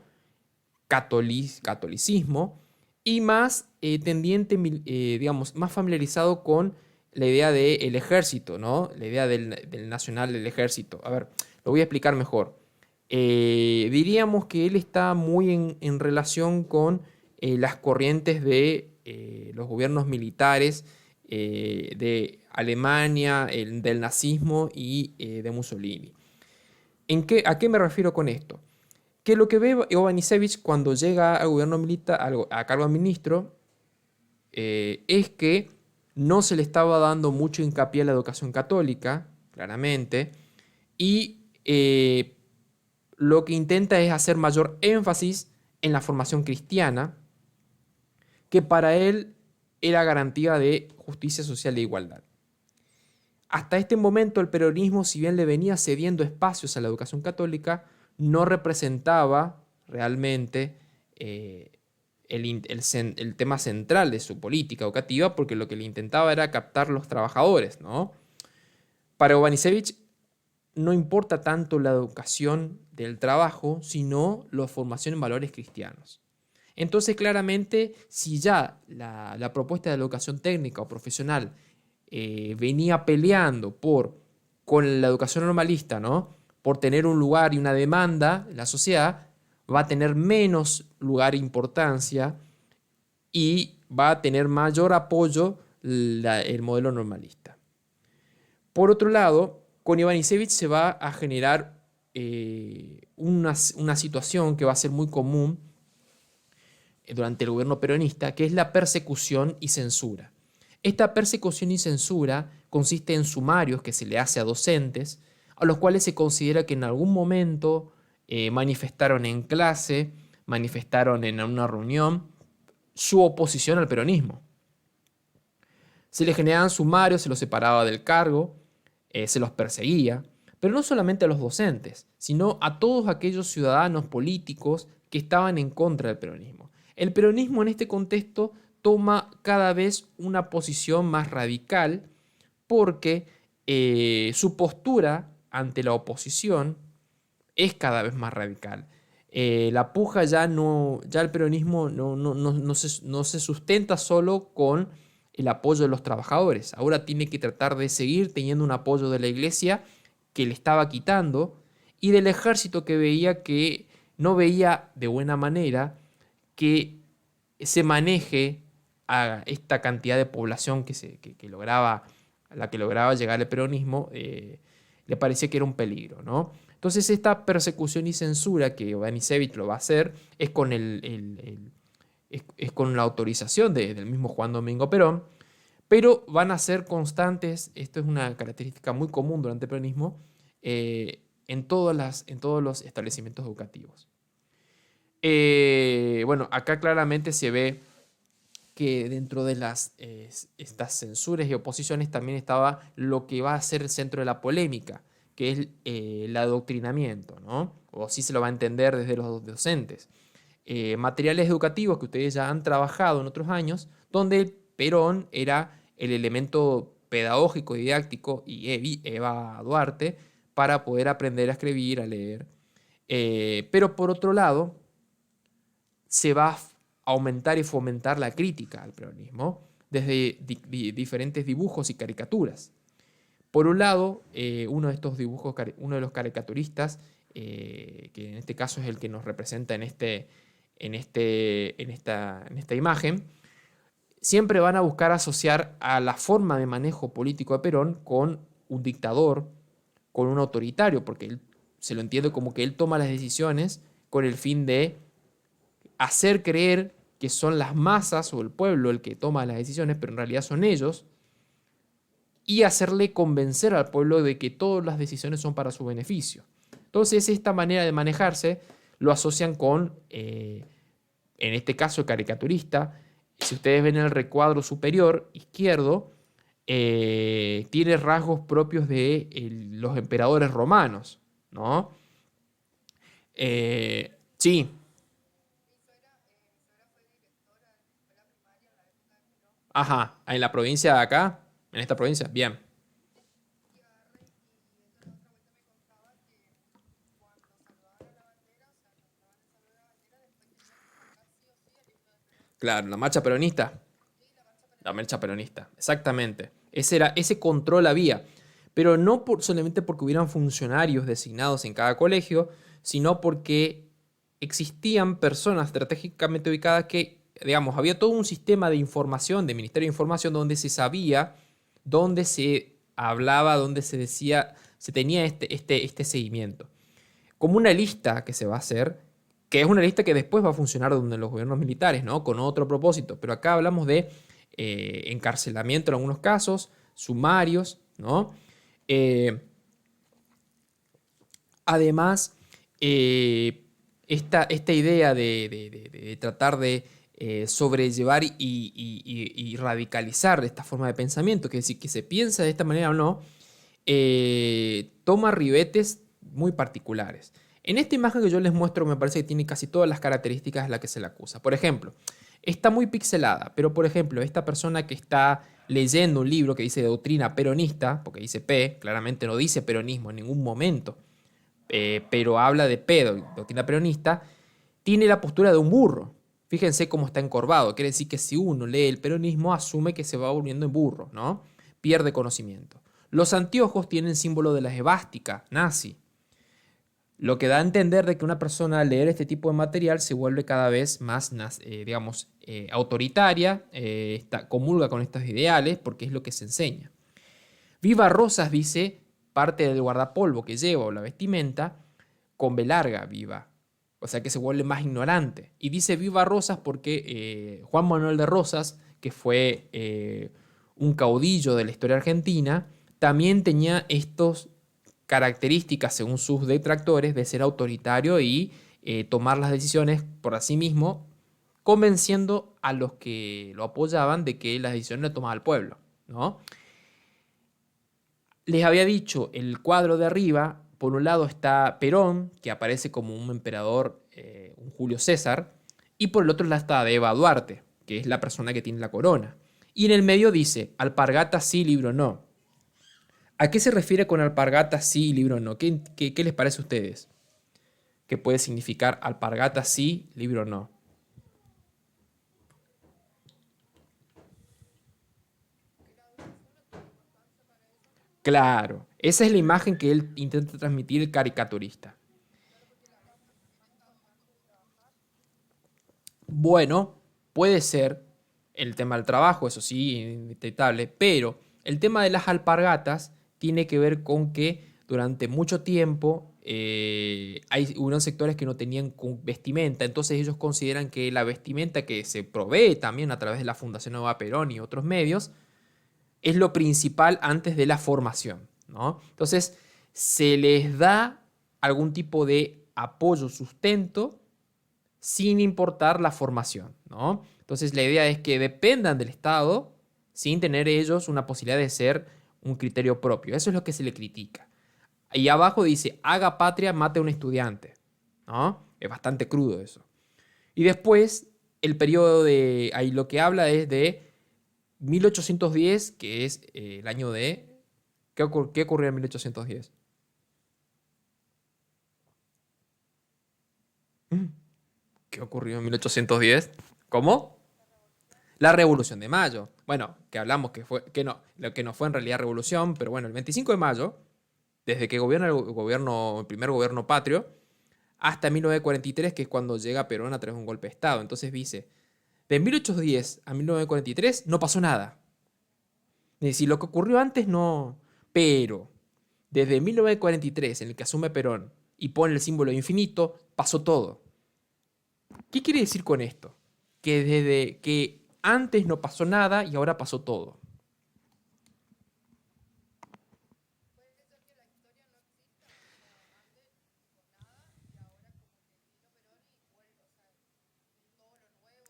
S1: catolicismo, y más tendiente, digamos, más familiarizado con la idea del ejército, ¿no? La idea del nacional del ejército. A ver, lo voy a explicar mejor. Diríamos que él está muy en relación con las corrientes de los gobiernos militares de Alemania, del nazismo y de Mussolini. ¿A qué me refiero con esto? Que lo que ve Ivanišević cuando llega al gobierno militar, a cargo de ministro, es que no se le estaba dando mucho hincapié a la educación católica, claramente, y lo que intenta es hacer mayor énfasis en la formación cristiana, que para él era garantía de justicia social e igualdad. Hasta este momento el peronismo, si bien le venía cediendo espacios a la educación católica, no representaba realmente el tema central de su política educativa, porque lo que le intentaba era captar los trabajadores, ¿no? Para Ivanišević no importa tanto la educación del trabajo, sino la formación en valores cristianos. Entonces, claramente, si ya la propuesta de la educación técnica o profesional venía peleando con la educación normalista, ¿no? Por tener un lugar y una demanda en la sociedad, va a tener menos lugar e importancia y va a tener mayor apoyo el modelo normalista. Por otro lado, con Ivanišević se va a generar una situación que va a ser muy común durante el gobierno peronista, que es la persecución y censura. Esta persecución y censura consiste en sumarios que se le hace a docentes, a los cuales se considera que en algún momento manifestaron en clase, manifestaron en una reunión su oposición al peronismo. Se les generaban sumarios, se los separaba del cargo, se los perseguía, pero no solamente a los docentes, sino a todos aquellos ciudadanos políticos que estaban en contra del peronismo. El peronismo en este contexto toma cada vez una posición más radical porque su postura ante la oposición es cada vez más radical. La puja ya el peronismo no se sustenta solo con el apoyo de los trabajadores. Ahora tiene que tratar de seguir teniendo un apoyo de la iglesia que le estaba quitando y del ejército que no veía de buena manera que se maneje a esta cantidad de población que lograba, a la que lograba llegar el peronismo, le parecía que era un peligro, ¿no? Entonces esta persecución y censura que Ivanišević lo va a hacer es con, es con la autorización del mismo Juan Domingo Perón, pero van a ser constantes. Esto es una característica muy común durante el peronismo en todos los establecimientos educativos. Bueno, acá claramente se ve que dentro de estas censuras y oposiciones también estaba lo que va a ser el centro de la polémica, que es el adoctrinamiento, ¿no? O así se lo va a entender desde los docentes. Materiales educativos que ustedes ya han trabajado en otros años, donde Perón era el elemento pedagógico y didáctico y Eva Duarte para poder aprender a escribir, a leer. Pero por otro lado, se va a aumentar y fomentar la crítica al peronismo desde diferentes dibujos y caricaturas. Por un lado, uno de los caricaturistas, que en este caso es el que nos representa en esta imagen, siempre van a buscar asociar a la forma de manejo político de Perón con un dictador, con un autoritario, porque él se lo entiende como que él toma las decisiones con el fin de hacer creer que son las masas o el pueblo el que toma las decisiones, pero en realidad son ellos, y hacerle convencer al pueblo de que todas las decisiones son para su beneficio. Entonces, esta manera de manejarse lo asocian con, en este caso, el caricaturista. Si ustedes ven el recuadro superior izquierdo, tiene rasgos propios de los emperadores romanos, ¿no? Sí. Ajá, en la provincia de acá, en esta provincia, bien. Claro, la marcha peronista. La marcha peronista, exactamente. Ese control había, pero no solamente porque hubieran funcionarios designados en cada colegio, sino porque existían personas estratégicamente ubicadas que, digamos, había todo un sistema de información, de Ministerio de Información, donde se sabía, donde se hablaba, donde se decía, se tenía este seguimiento. Como una lista que se va a hacer, que es una lista que después va a funcionar donde los gobiernos militares, ¿no? Con otro propósito. Pero acá hablamos de encarcelamiento en algunos casos, sumarios, ¿no? Eh, Además, esta idea de tratar de sobrellevar y radicalizar esta forma de pensamiento, que es decir, que se piensa de esta manera o no, toma ribetes muy particulares. En esta imagen que yo les muestro me parece que tiene casi todas las características de las que se le acusa. Por ejemplo, está muy pixelada, pero por ejemplo, esta persona que está leyendo un libro que dice doctrina peronista, porque dice P, claramente no dice peronismo en ningún momento, pero habla de P, doctrina peronista, tiene la postura de un burro. Fíjense cómo está encorvado. Quiere decir que si uno lee el peronismo, asume que se va volviendo en burro, ¿no? Pierde conocimiento. Los anteojos tienen símbolo de la esvástica nazi, lo que da a entender de que una persona al leer este tipo de material se vuelve cada vez más, digamos, autoritaria, comulga con estos ideales porque es lo que se enseña. Viva Rosas dice parte del guardapolvo que lleva o la vestimenta con B larga, viva. O sea que se vuelve más ignorante. Y dice Viva Rosas porque Juan Manuel de Rosas, que fue un caudillo de la historia argentina, también tenía estas características, según sus detractores, de ser autoritario y tomar las decisiones por sí mismo, convenciendo a los que lo apoyaban de que las decisiones las tomaba el pueblo, ¿no? Les había dicho, el cuadro de arriba, por un lado está Perón, que aparece como un emperador, un Julio César, y por el otro lado está Eva Duarte, que es la persona que tiene la corona. Y en el medio dice, alpargata sí, libro no. ¿A qué se refiere con alpargata sí, libro no? ¿Qué les parece a ustedes? ¿Qué puede significar alpargata sí, libro no? Claro, esa es la imagen que él intenta transmitir el caricaturista. Bueno, puede ser el tema del trabajo, eso sí, indetectable, pero el tema de las alpargatas tiene que ver con que durante mucho tiempo hay unos sectores que no tenían vestimenta, entonces ellos consideran que la vestimenta que se provee también a través de la Fundación Nueva Perón y otros medios es lo principal antes de la formación, ¿no? Entonces se les da algún tipo de apoyo, sustento sin importar la formación, ¿no? Entonces la idea es que dependan del Estado sin tener ellos una posibilidad de ser un criterio propio. Eso es lo que se le critica. Y abajo dice, haga patria, mate a un estudiante, ¿no? Es bastante crudo eso. Y después, el periodo de, ahí lo que habla es de 1810, que es el año de... ¿Qué ocurrió en 1810? ¿Qué ocurrió en 1810? ¿Cómo? La Revolución de Mayo. Bueno, que hablamos que fue, que no, lo que no fue en realidad revolución, pero bueno, el 25 de mayo, desde que gobierna el primer gobierno patrio, hasta 1943, que es cuando llega Perón a través de un golpe de Estado. Entonces dice, de 1810 a 1943 no pasó nada. Es decir, lo que ocurrió antes no... Pero desde 1943, en el que asume Perón y pone el símbolo infinito, pasó todo. ¿Qué quiere decir con esto? Que desde que antes no pasó nada y ahora pasó todo.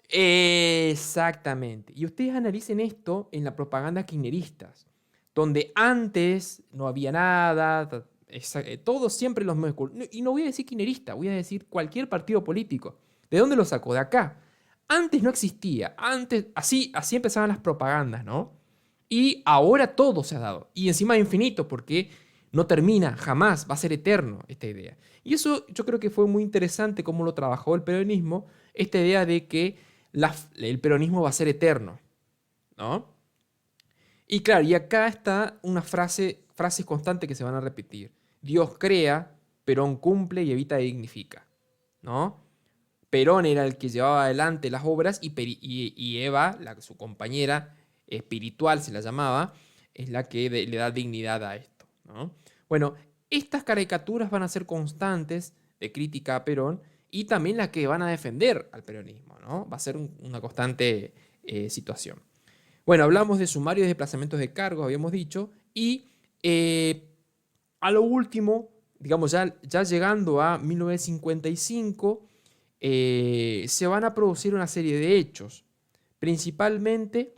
S1: Exactamente. Y ustedes analicen esto en la propaganda kirchneristas, donde antes no había nada, todos siempre los mismos. Y no voy a decir kirchnerista, voy a decir cualquier partido político. ¿De dónde lo sacó? De acá. Antes no existía, antes, así empezaban las propagandas, ¿no? Y ahora todo se ha dado. Y encima es infinito, porque no termina, jamás, va a ser eterno esta idea. Y eso yo creo que fue muy interesante cómo lo trabajó el peronismo, esta idea de que el peronismo va a ser eterno, ¿no? Y claro, y acá está una frases constantes que se van a repetir. Dios crea, Perón cumple y evita y dignifica, ¿no? Perón era el que llevaba adelante las obras y Eva, su compañera espiritual se la llamaba, es la que le da dignidad a esto, ¿no? Bueno, estas caricaturas van a ser constantes de crítica a Perón y también las que van a defender al peronismo, ¿no? Va a ser una constante situación. Bueno, hablamos de sumarios y desplazamientos de cargos, habíamos dicho, y a lo último, digamos, ya llegando a 1955, se van a producir una serie de hechos, principalmente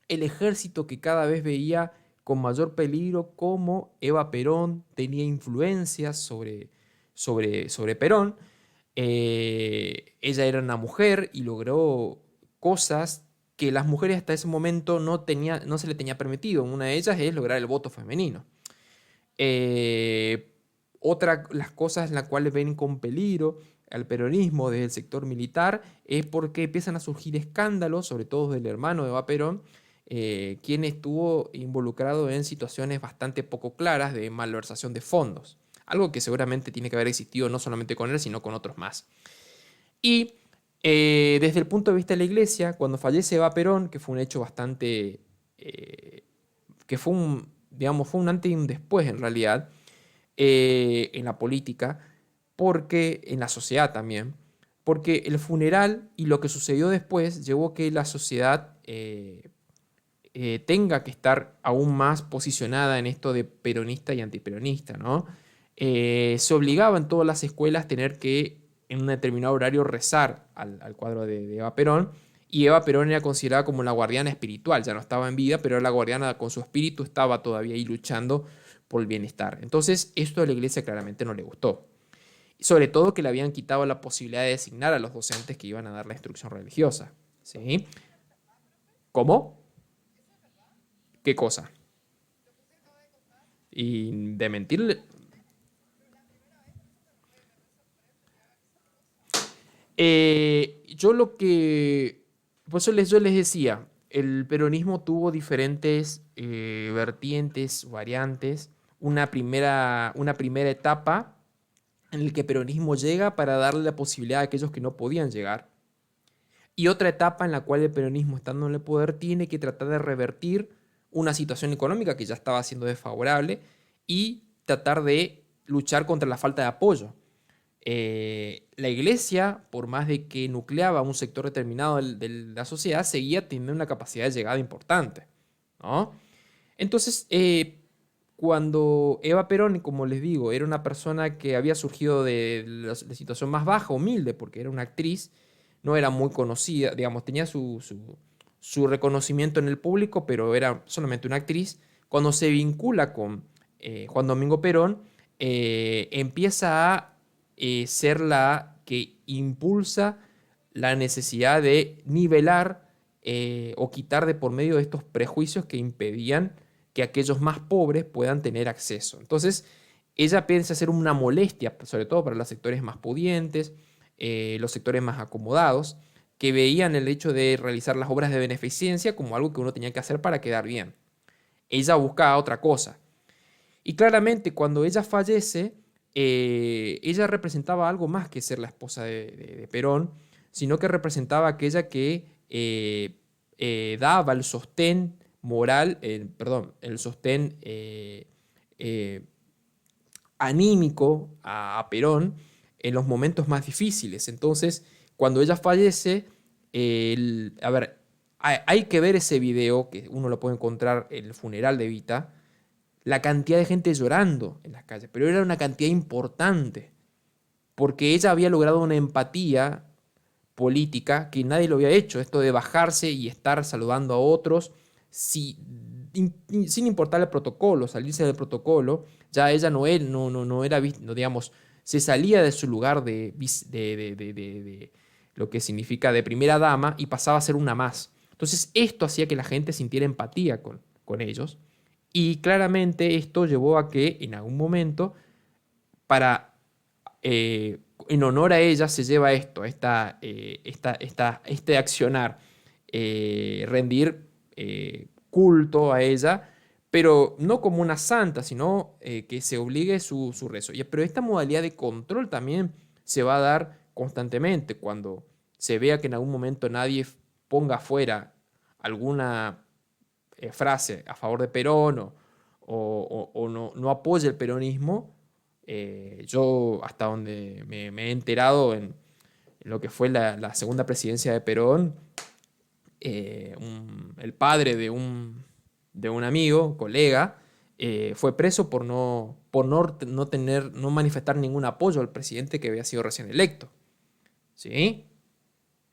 S1: el ejército que cada vez veía con mayor peligro cómo Eva Perón tenía influencias sobre Perón. Ella era una mujer y logró cosas que las mujeres hasta ese momento no se le tenía permitido. Una de ellas es lograr el voto femenino. Otra, las cosas en las cuales ven con peligro al peronismo desde el sector militar es porque empiezan a surgir escándalos, sobre todo del hermano de Eva Perón, quien estuvo involucrado en situaciones bastante poco claras de malversación de fondos. Algo que seguramente tiene que haber existido no solamente con él, sino con otros más. Y desde el punto de vista de la iglesia, cuando fallece Eva Perón, que fue un hecho bastante, que fue un, digamos, fue un antes y un después en realidad, en la política, porque en la sociedad también, porque el funeral y lo que sucedió después llevó a que la sociedad tenga que estar aún más posicionada en esto de peronista y antiperonista, ¿no? Se obligaba en todas las escuelas tener que, en un determinado horario, rezar al cuadro de Eva Perón, y Eva Perón era considerada como la guardiana espiritual, ya no estaba en vida, pero la guardiana con su espíritu estaba todavía ahí luchando por el bienestar. Entonces, esto a la iglesia claramente no le gustó. Sobre todo que le habían quitado la posibilidad de designar a los docentes que iban a dar la instrucción religiosa. ¿Sí? ¿Cómo? ¿Qué cosa? Y de mentirle. Yo lo que. Por eso yo les decía, el peronismo tuvo diferentes vertientes, variantes. Una primera etapa en la que el peronismo llega para darle la posibilidad a aquellos que no podían llegar. Y otra etapa en la cual el peronismo, estando en el poder, tiene que tratar de revertir una situación económica que ya estaba siendo desfavorable y tratar de luchar contra la falta de apoyo. La iglesia, por más de que nucleaba un sector determinado de la sociedad, seguía teniendo una capacidad de llegada importante, ¿no? Entonces, cuando Eva Perón, como les digo, era una persona que había surgido de la situación más baja, humilde, porque era una actriz, no era muy conocida, digamos, tenía su reconocimiento en el público, pero era solamente una actriz. Cuando se vincula con Juan Domingo Perón, empieza a ser la que impulsa la necesidad de nivelar o quitar de por medio de estos prejuicios que impedían que aquellos más pobres puedan tener acceso. Entonces, ella piensa ser una molestia, sobre todo para los sectores más pudientes, los sectores más acomodados, que veían el hecho de realizar las obras de beneficencia como algo que uno tenía que hacer para quedar bien. Ella buscaba otra cosa. Y claramente cuando ella fallece, ella representaba algo más que ser la esposa de Perón, sino que representaba aquella que daba el sostén moral, perdón, el sostén eh, anímico a Perón en los momentos más difíciles. Entonces, cuando ella fallece, a ver, hay que ver ese video, que uno lo puede encontrar en el funeral de Evita, la cantidad de gente llorando en las calles, pero era una cantidad importante, porque ella había logrado una empatía política que nadie lo había hecho, esto de bajarse y estar saludando a otros sin importar el protocolo, salirse del protocolo. Ya ella no era, no, digamos, se salía de su lugar de lo que significa de primera dama y pasaba a ser una más. Entonces esto hacía que la gente sintiera empatía con ellos, y claramente esto llevó a que en algún momento, para en honor a ella, se lleva esto, este accionar, rendir culto a ella, pero no como una santa, sino que se obligue su rezo. Pero esta modalidad de control también se va a dar constantemente cuando se vea que en algún momento nadie ponga afuera alguna frase a favor de Perón o no apoye el peronismo. Yo, hasta donde me he enterado en lo que fue la segunda presidencia de Perón, el padre de un amigo, colega, fue preso por no manifestar ningún apoyo al presidente que había sido recién electo. ¿Sí?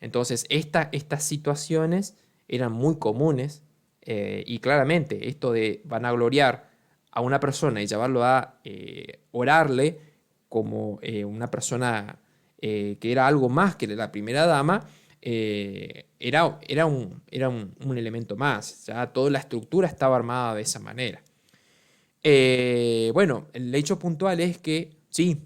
S1: Entonces, estas situaciones eran muy comunes, y claramente esto de vanagloriar a una persona y llevarlo a orarle como una persona que era algo más que la primera dama, era un elemento más. Ya toda la estructura estaba armada de esa manera. Bueno, el hecho puntual es que sí.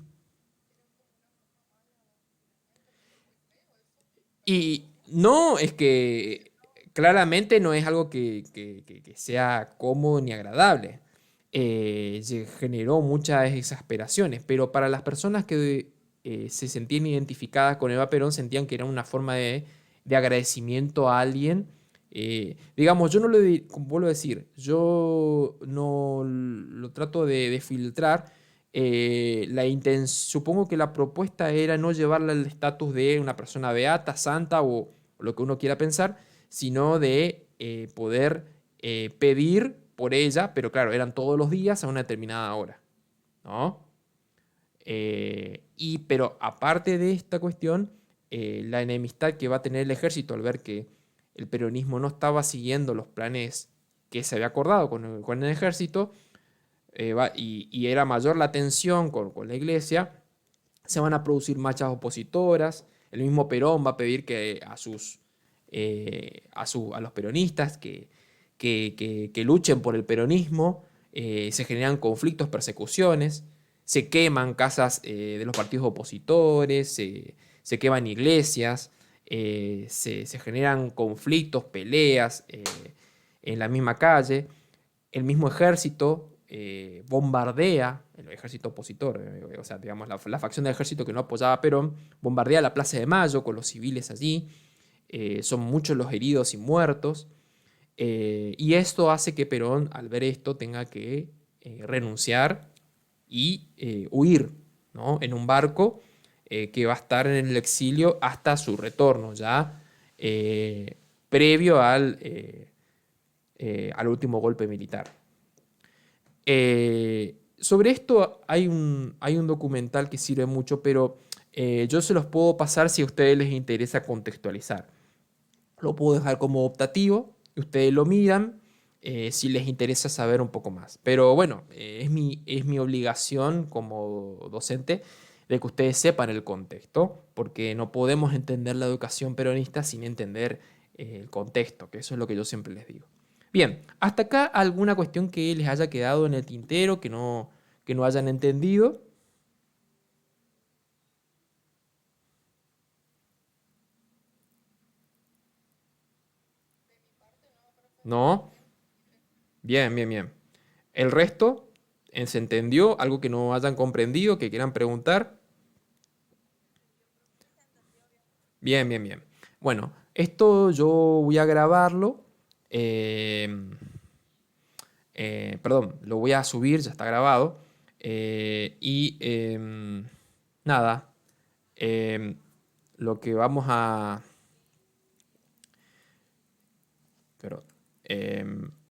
S1: Y no, es que claramente no es algo que sea cómodo ni agradable. Se generó muchas exasperaciones, pero para las personas que se sentían identificadas con Eva Perón, sentían que era una forma de agradecimiento a alguien. Digamos, yo no lo vuelvo a decir, yo no lo trato de filtrar. Supongo que la propuesta era no llevarla al estatus de una persona beata, santa o lo que uno quiera pensar, sino de poder pedir por ella, pero claro, eran todos los días a una determinada hora, ¿no? Pero aparte de esta cuestión, la enemistad que va a tener el ejército al ver que el peronismo no estaba siguiendo los planes que se había acordado con el ejército, y era mayor la tensión con la iglesia, se van a producir marchas opositoras. El mismo Perón va a pedir que a los peronistas que luchen por el peronismo. Se generan conflictos, persecuciones, se queman casas de los partidos opositores, se queman iglesias, se generan conflictos, peleas en la misma calle. El mismo ejército bombardea, el ejército opositor, o sea, digamos, la facción del ejército que no apoyaba a Perón, bombardea la Plaza de Mayo con los civiles allí. Son muchos los heridos y muertos. Y esto hace que Perón, al ver esto, tenga que renunciar y huir, ¿no? En un barco que va a estar en el exilio hasta su retorno, ya previo al último golpe militar. Sobre esto hay un documental que sirve mucho, pero yo se los puedo pasar si a ustedes les interesa contextualizar. Lo puedo dejar como optativo, y ustedes lo miran si les interesa saber un poco más. Pero bueno, es mi obligación como docente de que ustedes sepan el contexto, porque no podemos entender la educación peronista sin entender el contexto, que eso es lo que yo siempre les digo. Bien, hasta acá alguna cuestión que les haya quedado en el tintero, que no hayan entendido. ¿No? Bien, bien, bien. El resto, ¿se entendió? ¿Algo que no hayan comprendido, que quieran preguntar? Bien, bien, bien. Bueno, esto yo voy a grabarlo. eh, Perdón, lo voy a subir, ya está grabado. Nada, em, lo que vamos a... Perdón.